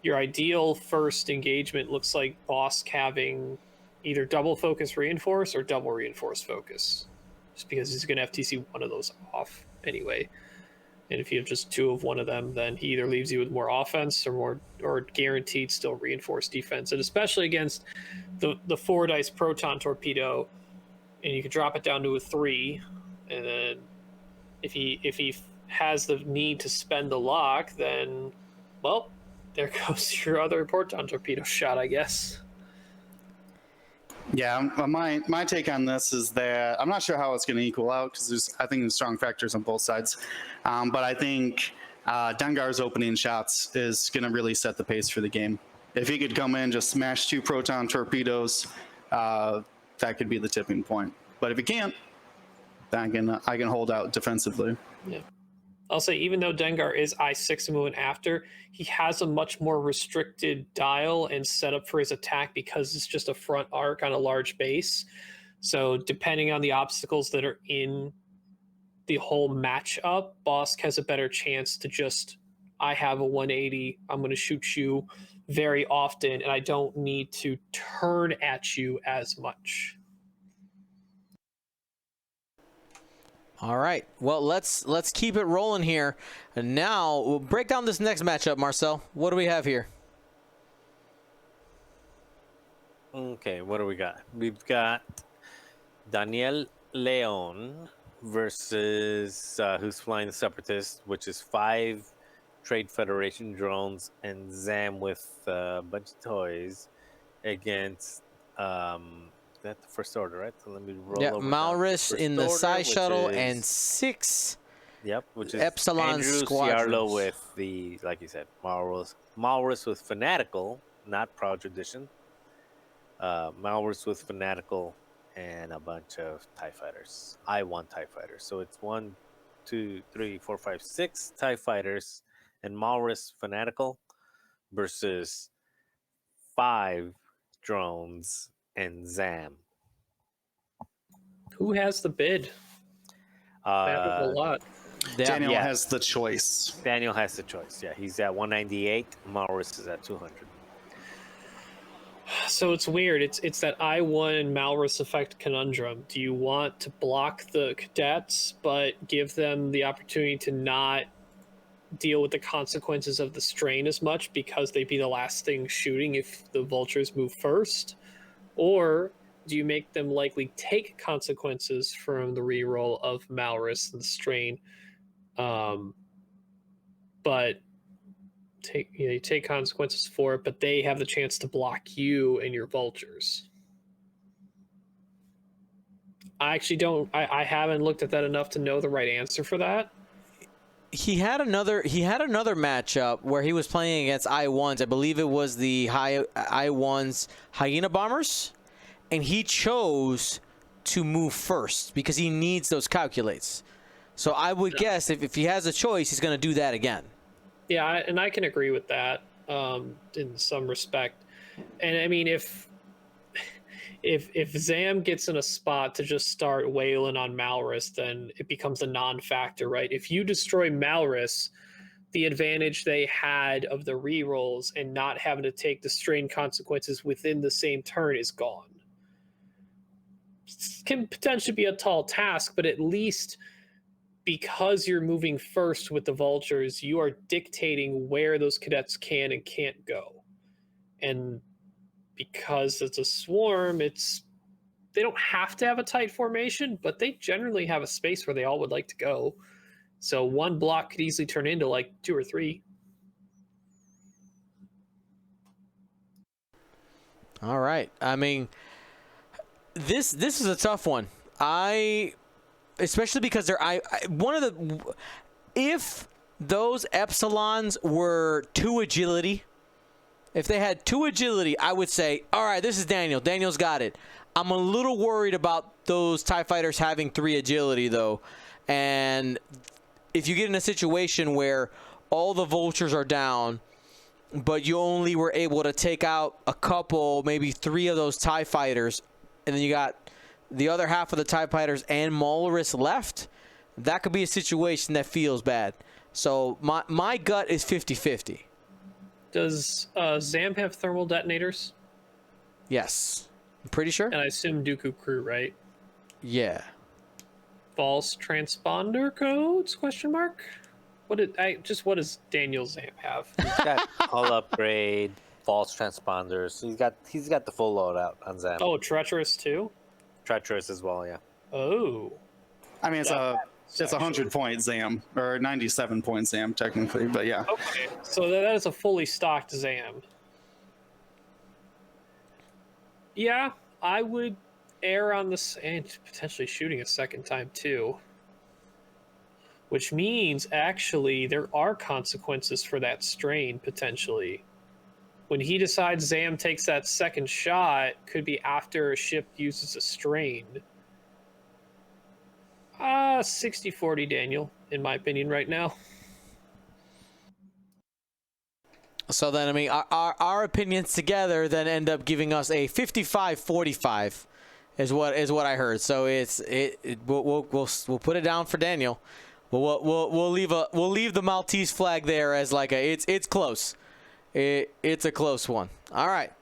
your ideal first engagement looks like Bosk having either double focus reinforce or double reinforce focus, just because he's going to FTC one of those off anyway. And if you have just two of one of them, then he either leaves you with more offense or guaranteed still reinforced defense. And especially against the 4 dice proton torpedo, and you can drop it down to a 3. And then if he has the need to spend the lock, then, well, there goes your other proton torpedo shot, I guess. Yeah, my take on this is that I'm not sure how it's going to equal out, because I think there's strong factors on both sides. But I think Dengar's opening shots is going to really set the pace for the game. If he could come in, just smash 2 proton torpedoes, that could be the tipping point. But if he can't, then I can hold out defensively. Yeah. I'll say, even though Dengar is I6 moving after, he has a much more restricted dial and setup for his attack, because it's just a front arc on a large base. So depending on the obstacles that are in the whole matchup, Bosk has a better chance to just, I have a 180, I'm going to shoot you very often, and I don't need to turn at you as much. All right. Well, let's keep it rolling here. And now we'll break down this next matchup, Marcel. What do we have here? Okay, what do we got? We've got Daniel Leon versus who's flying the Separatist, which is 5 Trade Federation drones, and Zam with a bunch of toys against that's the first order, right? So let me roll Yeah, over down to Malrus first in the order, Psi which Shuttle is, and 6 yep, which is Epsilon Andrew Squadrons. Ciarlo with the, like you said, Malrus with Fanatical, not Proud Tradition. Malrus with Fanatical and a bunch of TIE fighters. I want TIE fighters. So it's 1, 2, 3, 4, 5, 6 TIE fighters and Malrus Fanatical versus 5 drones and Zam. Who has the bid? Matters a lot. Daniel yeah. has the choice. Daniel has the choice. Yeah, he's at 198. Malrus is at 200. So it's weird. It's that I-1 and Malrus effect conundrum. Do you want to block the cadets but give them the opportunity to not deal with the consequences of the strain as much because they'd be the last thing shooting if the vultures move first? Or do you make them likely take consequences from the reroll of Malrus and the strain, but you take consequences for it, but they have the chance to block you and your vultures? I actually don't. I haven't looked at that enough to know the right answer for that. He had another matchup where he was playing against I-1s. I believe it was the I-1s Hyena Bombers, and he chose to move first because he needs those calculates. So I would guess if he has a choice, he's going to do that again. Yeah, and I can agree with that in some respect. And I mean, if Zam gets in a spot to just start wailing on Malrus, then it becomes a non-factor, right? If you destroy Malrus, the advantage they had of the rerolls and not having to take the strain consequences within the same turn is gone. It can potentially be a tall task, but at least because you're moving first with the vultures, you are dictating where those cadets can and can't go. And because it's a swarm, they don't have to have a tight formation, but they generally have a space where they all would like to go. So one block could easily turn into like 2 or 3. All right. I mean, this is a tough one. Especially because if those Epsilons were 2 agility, if they had 2 agility, I would say, all right, this is Daniel. Daniel's got it. I'm a little worried about those TIE fighters having 3 agility, though. And if you get in a situation where all the vultures are down, but you only were able to take out a couple, maybe 3 of those TIE fighters, and then you got the other half of the TIE fighters and Malrus left, that could be a situation that feels bad. So my gut is 50-50. Does Zam have thermal detonators? Yes. I'm pretty sure. And I assume Dooku crew, right? Yeah. False transponder codes? Question mark. What does Daniel Zam have? He's got hull upgrade, false transponders. He's got the full loadout on Zam. Oh, treacherous too. Treacherous as well, yeah. Oh. I mean, it's a 100-point Zam, or 97-point Zam technically, but yeah. Okay, so that is a fully stocked Zam. Yeah, I would err on this, and potentially shooting a second time too. Which means, actually, there are consequences for that strain, potentially. When he decides Zam takes that second shot, could be after a ship uses a strain. 60-40 Daniel, in my opinion, right now. So then, I mean, our opinions together then end up giving us a 55-45, is what I heard. So we'll put it down for Daniel. We'll leave the Maltese flag there as like it's close. It's a close one. All right.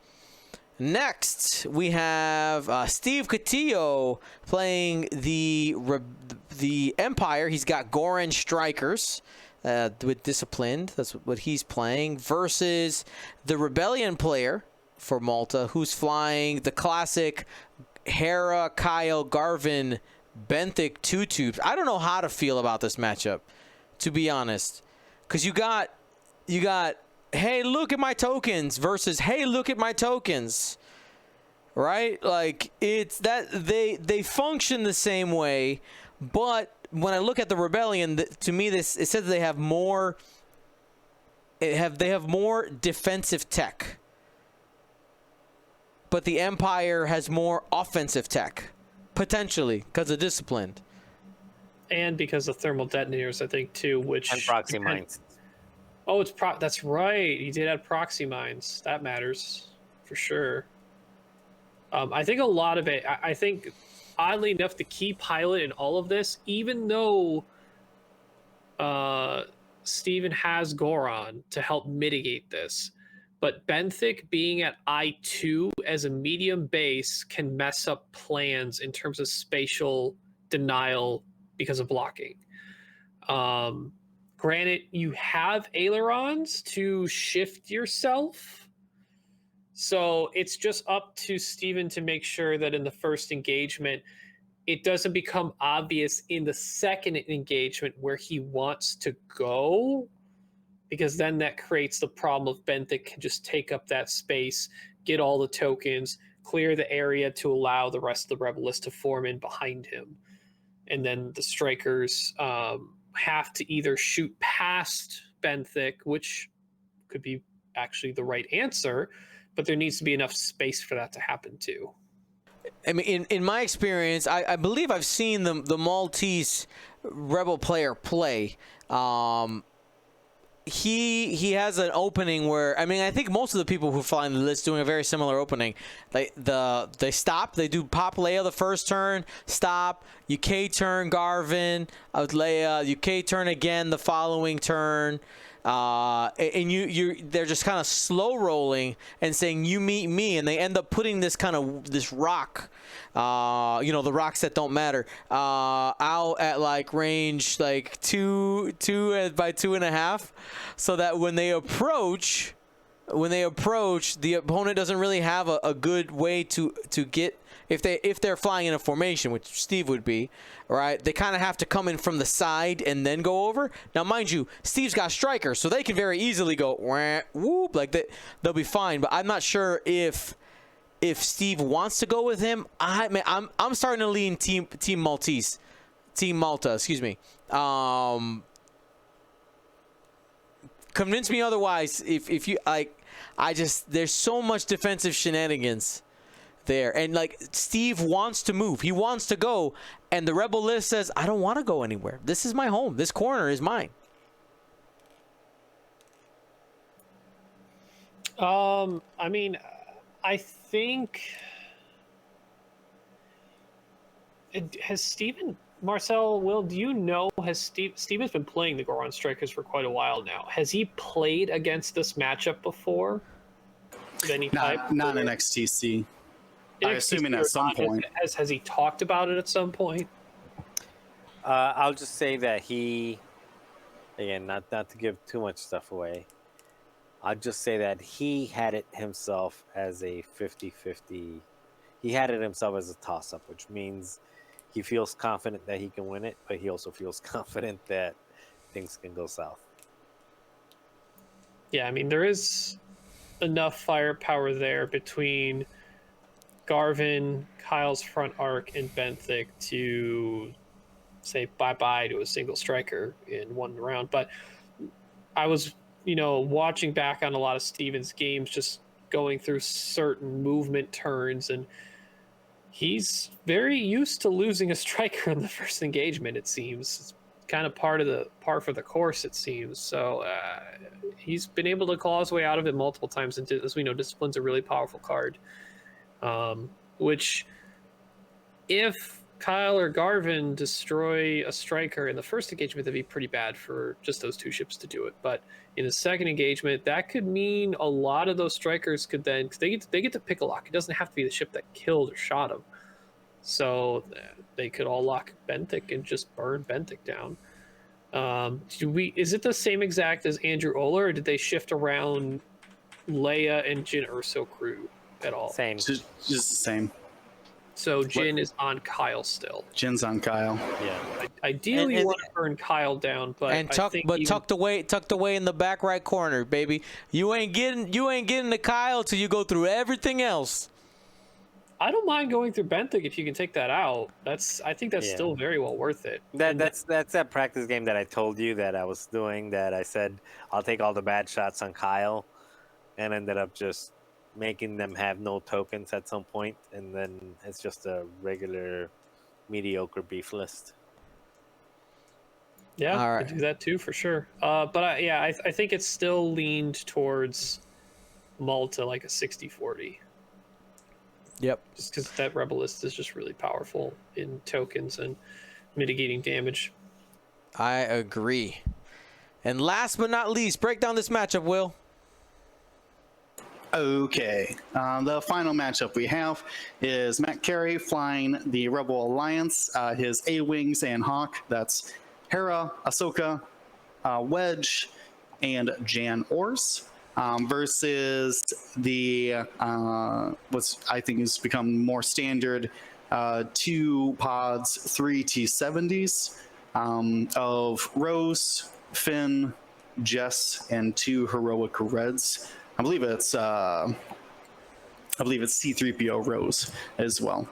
Next, we have Steve Cotillo playing the Empire. He's got Goran Strikers with Disciplined. That's what he's playing. Versus the Rebellion player for Malta, who's flying the classic Hera Kyle Garvin Benthic 2-tubes. I don't know how to feel about this matchup, to be honest. Because you got, hey, look at my tokens versus, hey, look at my tokens. Right? Like, it's that they function the same way, but when I look at the Rebellion, to me, it says that they have more defensive tech. But the Empire has more offensive tech, potentially, because of discipline. And because of thermal detonators, I think, too, which... And proxy mines. Oh, that's right. He did add proxy mines. That matters, for sure. I think a lot of it... I think, oddly enough, the key pilot in all of this, even though Steven has Goron to help mitigate this, but Benthic being at I2 as a medium base can mess up plans in terms of spatial denial because of blocking. Granted, you have ailerons to shift yourself, so it's just up to Steven to make sure that in the first engagement, it doesn't become obvious in the second engagement where he wants to go, because then that creates the problem of Benthic can just take up that space, get all the tokens, clear the area to allow the rest of the Rebel list to form in behind him. And then the strikers have to either shoot past Benthic, which could be actually the right answer, but there needs to be enough space for that to happen too. I mean, in my experience, I believe I've seen the Maltese Rebel player play. He has an opening where, I mean, I think most of the people who fly in the list doing a very similar opening. They stop, they do pop Leia the first turn, stop, you K turn Garvin, Leia, you K turn again the following turn, and they're just kind of slow rolling and saying you meet me, and they end up putting this rock, the rocks that don't matter, out at like range like two by 2.5, so that when they approach, the opponent doesn't really have a good way to get, if they're flying in a formation, which Steve would be, right? They kind of have to come in from the side and then go over. Now, mind you, Steve's got strikers, so they can very easily go wah, whoop, like that. They'll be fine. But I'm not sure if Steve wants to go with him. I'm starting to lean Team Malta. Excuse me. Convince me otherwise. If you like, there's so much defensive shenanigans there, and like Steve wants to move, he wants to go, and the Rebel list says, I don't want to go anywhere. This is my home. This corner is mine. I mean, I think has Steven, Marcel, Will, do you know, has Steven's been playing the Goron Strikers for quite a while now. Has he played against this matchup before? Not in XTC. I'm assuming at some point. Has he talked about it at some point? I'll just say that he, again, not to give too much stuff away, I'll just say that he had it himself as a 50-50. He had it himself as a toss-up, which means he feels confident that he can win it, but he also feels confident that things can go south. Yeah, I mean, there is enough firepower there between Garvin, Kyle's front arc, and Benthic to say bye-bye to a single striker in one round. But I was, watching back on a lot of Steven's games, just going through certain movement turns, and he's very used to losing a striker in the first engagement, it seems. It's kind of par for the course, it seems. So he's been able to claw his way out of it multiple times, and as we know, Discipline's a really powerful card. Which, if Kyle or Garvin destroy a striker in the first engagement, that'd be pretty bad for just those two ships to do it. But in the second engagement, that could mean a lot of those strikers could then, because they get to pick a lock. It doesn't have to be the ship that killed or shot him. So they could all lock Benthic and just burn Benthic down. Is it the same exact as Andrew Oler, or did they shift around Leia and Jyn Erso crew at all? Same. Just the same. So Jin is on Kyle still. Jin's on Kyle. Yeah. Ideally, And- you want to burn Kyle down, but And I think even, tucked away in the back right corner, baby. You ain't getting to Kyle till you go through everything else. I don't mind going through Benthic if you can take that out. I think that's Yeah. still very well worth it. That's that practice game that I told you that I was doing, that I said I'll take all the bad shots on Kyle, and ended up just making them have no tokens at some point, and then it's just a regular mediocre beef list. Yeah, All I right. do that too for sure. But I think it's still leaned towards Malta like a 60-40. Yep. Just because that Rebel list is just really powerful in tokens and mitigating damage. I agree. And last but not least, break down this matchup, Will. Okay, the final matchup we have is Matt Carey flying the Rebel Alliance, his A-Wings and Hawk. That's Hera, Ahsoka, Wedge, and Jan Ors, versus the what's I think has become more standard 2 pods, 3 T-70s of Rose, Finn, Jess, and 2 heroic Reds. I believe it's C-3PO Rose as well.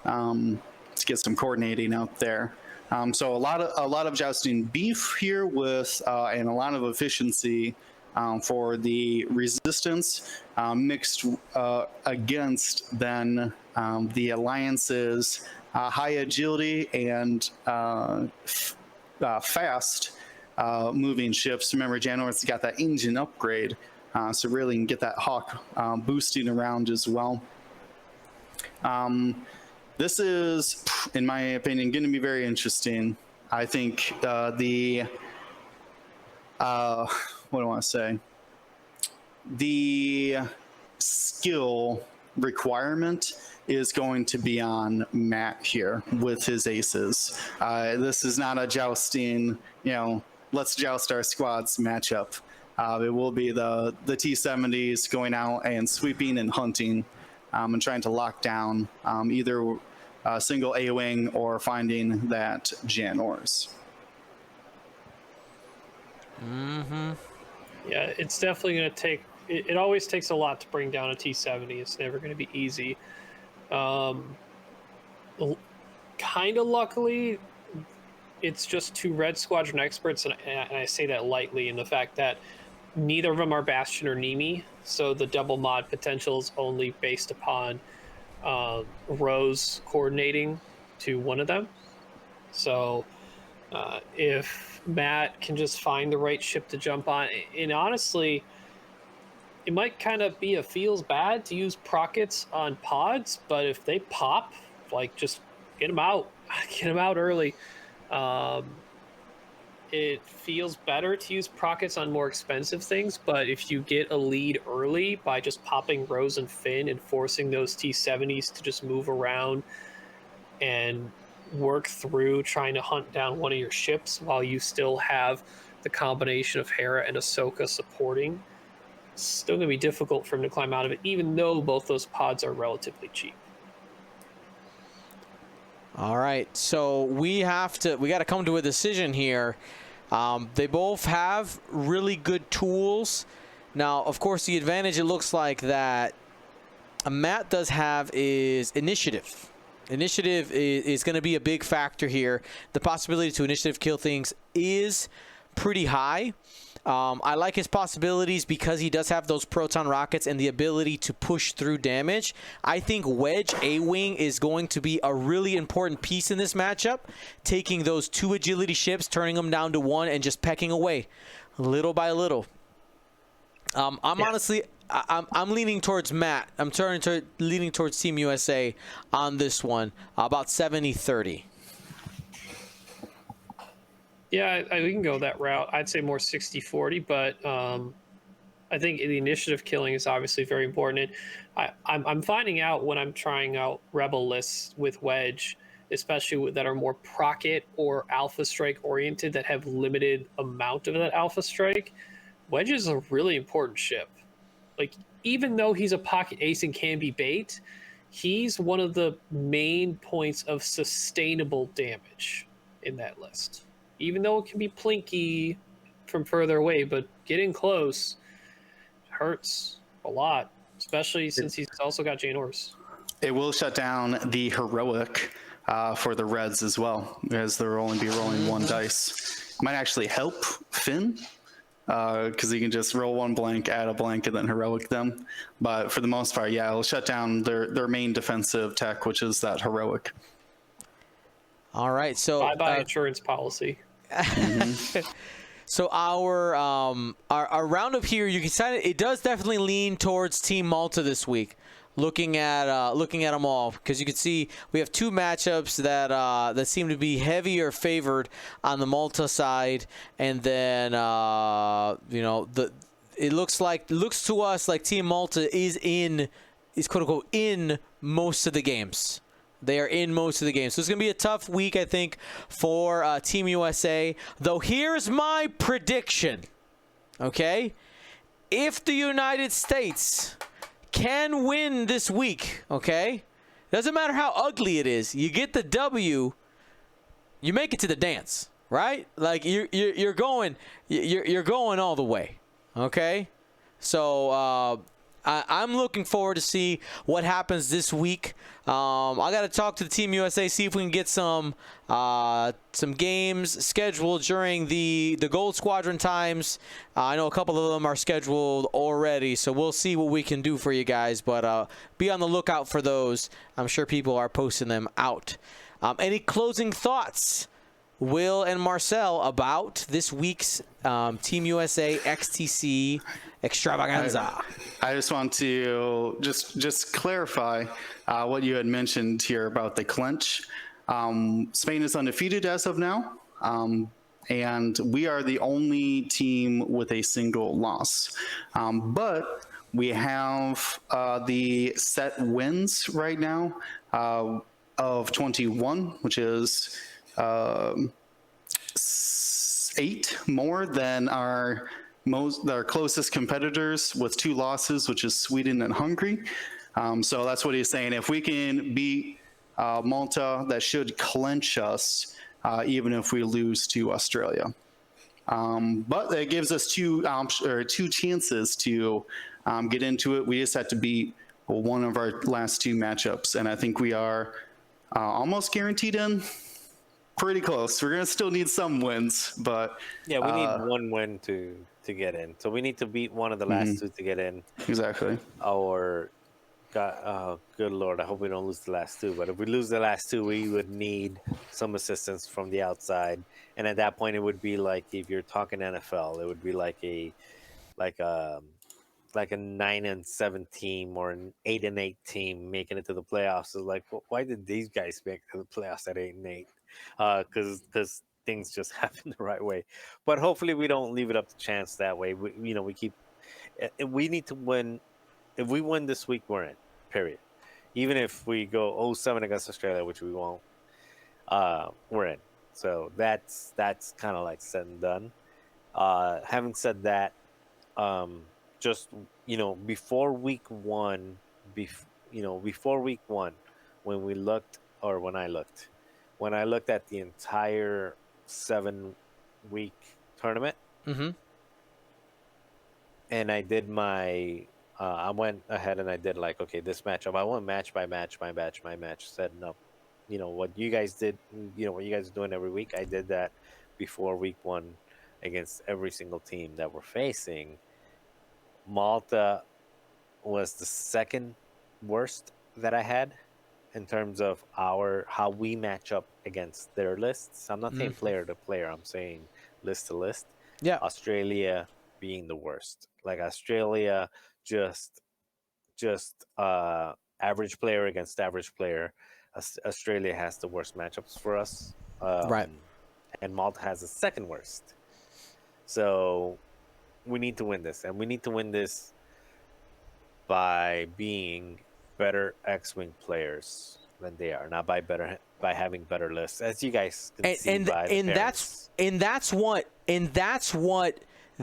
Let's get some coordinating out there. So a lot of jousting beef here with and a lot of efficiency for the resistance mixed against then the alliance's high agility and fast moving ships. Remember, Janor's got that engine upgrade. So really can get that Hawk boosting around as well. This is, in my opinion, going to be very interesting. I think what do I want to say? The skill requirement is going to be on Matt here with his aces. This is not a jousting, let's joust our squads matchup. It will be the T-70s going out and sweeping and hunting and trying to lock down either a single A-Wing or finding that Jan Ors. Yeah, it's definitely going to take... It always takes a lot to bring down a T-70. It's never going to be easy. Kind of luckily, it's just 2 Red Squadron experts, and I say that lightly in the fact that neither of them are Bastion or Nimi, so the double mod potential is only based upon Rose coordinating to one of them. So if Matt can just find the right ship to jump on, and honestly, it might kind of be feels bad to use prockets on pods, but if they pop, just get them out. Get them out early. It feels better to use prockets on more expensive things, but if you get a lead early by just popping Rose and Finn and forcing those T-70s to just move around and work through trying to hunt down one of your ships while you still have the combination of Hera and Ahsoka supporting, it's still going to be difficult for him to climb out of it, even though both those pods are relatively cheap. All right, so we got to come to a decision here. They both have really good tools. Now, of course, the advantage it looks like that Matt does have is initiative. Initiative is going to be a big factor here. The possibility to initiative kill things is pretty high. I like his possibilities because he does have those proton rockets and the ability to push through damage. I think Wedge A-Wing is going to be a really important piece in this matchup, taking those 2 agility ships, turning them down to 1, and just pecking away little by little. Honestly, I'm leaning towards Matt. I'm leaning towards Team USA on this one, about 70-30. Yeah, we can go that route. I'd say more 60-40, but I think the initiative killing is obviously very important. And I'm finding out when I'm trying out Rebel lists with Wedge, especially that are more Procket or Alpha Strike oriented, that have limited amount of that Alpha Strike. Wedge is a really important ship. Even though he's a pocket ace and can be bait, he's one of the main points of sustainable damage in that list. Even though it can be plinky from further away, but getting close hurts a lot, especially since he's also got Jane Ors. It will shut down the heroic for the Reds as well, as they'll only be rolling one dice. Might actually help Finn, because you can just roll one blank, add a blank, and then heroic them. But for the most part, yeah, it'll shut down their main defensive tech, which is that heroic. All right, so Bye-bye insurance policy. So our roundup here, you can sign it. It does definitely lean towards Team Malta this week. Looking at them all, because you can see we have two matchups that seem to be heavier favored on the Malta side, and then it looks to us like Team Malta is quote unquote in most of the games. They are in most of the games. So it's going to be a tough week, I think, for Team USA. Though here's my prediction, okay? If the United States can win this week, okay? Doesn't matter how ugly it is. You get the W, you make it to the dance, right? Like you're going all the way, okay? So I'm looking forward to see what happens this week. I got to talk to the Team USA, see if we can get some games scheduled during the Gold Squadron times. I know a couple of them are scheduled already, so we'll see what we can do for you guys. But be on the lookout for those. I'm sure people are posting them out. Any closing thoughts, Will and Marcel, about this week's Team USA XTC Extravaganza? I just want to just clarify what you had mentioned here about the clinch. Spain is undefeated as of now, and we are the only team with a single loss. But we have the set wins right now of 21, which is 8 more than our closest competitors with 2 losses, which is Sweden and Hungary. So that's what he's saying. If we can beat Malta, that should clinch us, even if we lose to Australia. But it gives us two chances to get into it. We just have to beat one of our last 2 matchups, and I think we are almost guaranteed in. Pretty close. We're gonna still need some wins, but yeah, we need one win to get in. So we need to beat one of the last 2 to get in. Exactly. Or, God, good Lord, I hope we don't lose the last 2. But if we lose the last 2, we would need some assistance from the outside. And at that point, it would be like, if you're talking NFL, it would be like a 9-7 team or an 8-8 team making it to the playoffs. It's like, well, why did these guys make it to the playoffs at 8-8? Because things just happen the right way. But hopefully we don't leave it up to chance that way. We need to win. If we win this week, we're in, period. Even if we go 0-7 against Australia, which we won't, we're in. So that's kind of like said and done. Having said that, just, before week one, when I looked at the entire 7-week tournament, and I did I went ahead and I did this matchup. I went match by match. Said no, what you guys did, what you guys are doing every week. I did that before week 1 against every single team that we're facing. Malta was the second worst that I had in terms of how we match up against their lists. I'm not saying player to player. I'm saying list to list. Yeah. Australia being the worst. Like Australia, just average player against average player. Australia has the worst matchups for us. Right. And Malta has the second worst. So we need to win this, and we need to win this by being better X-Wing players than they are, not by having better lists, as you guys can see by the parents. That's what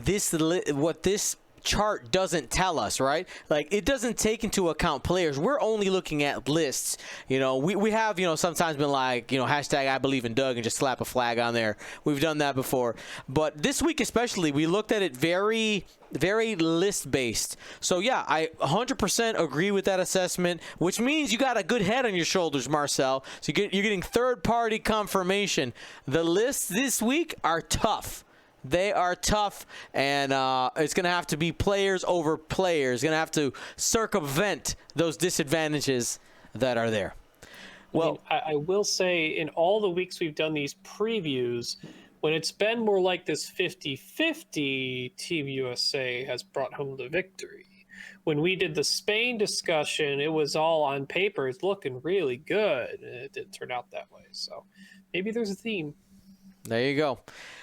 this chart doesn't tell us, right? Like, it doesn't take into account players. We're only looking at lists. You know, we have, you know, sometimes been like, you know, hashtag I believe in Doug and just slap a flag on there. We've done that before. But this week especially, we looked at it very list based. So yeah, I 100% agree with that assessment, which means you got a good head on your shoulders, Marcel. So you're getting third party confirmation. The lists this week are tough. They are tough, and it's going to have to be players over players. Going to have to circumvent those disadvantages that are there. Well, I will say, in all the weeks we've done these previews, when it's been more like this 50-50, Team USA has brought home the victory. When we did the Spain discussion, it was all on paper. It's looking really good, and it didn't turn out that way. So maybe there's a theme. There you go.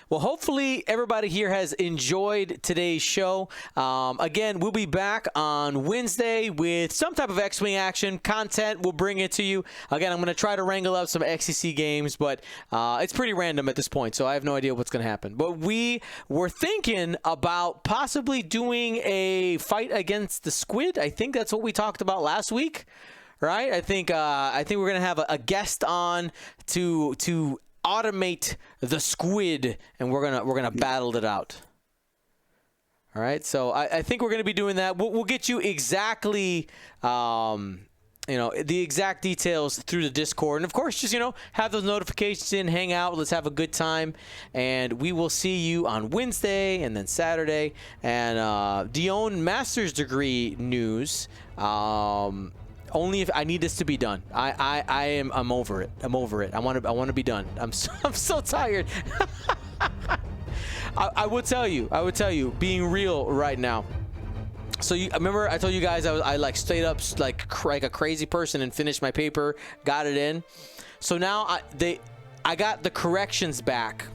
Well, hopefully everybody here has enjoyed today's show. Again, we'll be back on Wednesday with some type of X-Wing action content. We'll bring it to you. Again, I'm going to try to wrangle up some XCC games, but it's pretty random at this point, so I have no idea what's going to happen. But we were thinking about possibly doing a fight against the squid. I think that's what we talked about last week, right? I think we're going to have a guest on to automate the squid, and we're gonna battle it out. All right, so I think we're gonna be doing that. We'll get you exactly you know, the exact details through the Discord, and of course, just, you know, have those notifications in, hang out, let's have a good time, and we will see you on Wednesday and then Saturday. And Dion master's degree news. Only if I need this to be done. I'm over it. I'm over it. I want to be done. I'm so tired. I would tell you, being real right now. So I remember I told you guys I like stayed up like a crazy person and finished my paper, got it in. So now I got the corrections back,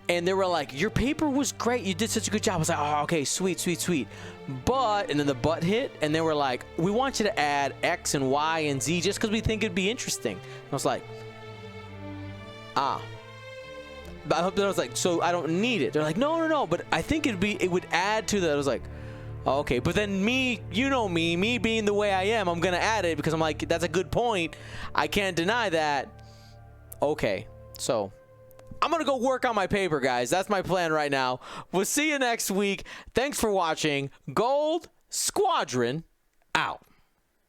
and they were like, your paper was great. You did such a good job. I was like, oh, okay, sweet. But, and then the butt hit, and they were like, we want you to add X and Y and Z just because we think it'd be interesting. I was like, but I hope that I was like, so I don't need it. They're like, no, but I think it would add to that. I was like, oh, okay. But then me, you know me being the way I am, I'm going to add it because I'm like, that's a good point. I can't deny that. Okay. So I'm going to go work on my paper, guys. That's my plan right now. We'll see you next week. Thanks for watching. Gold Squadron out.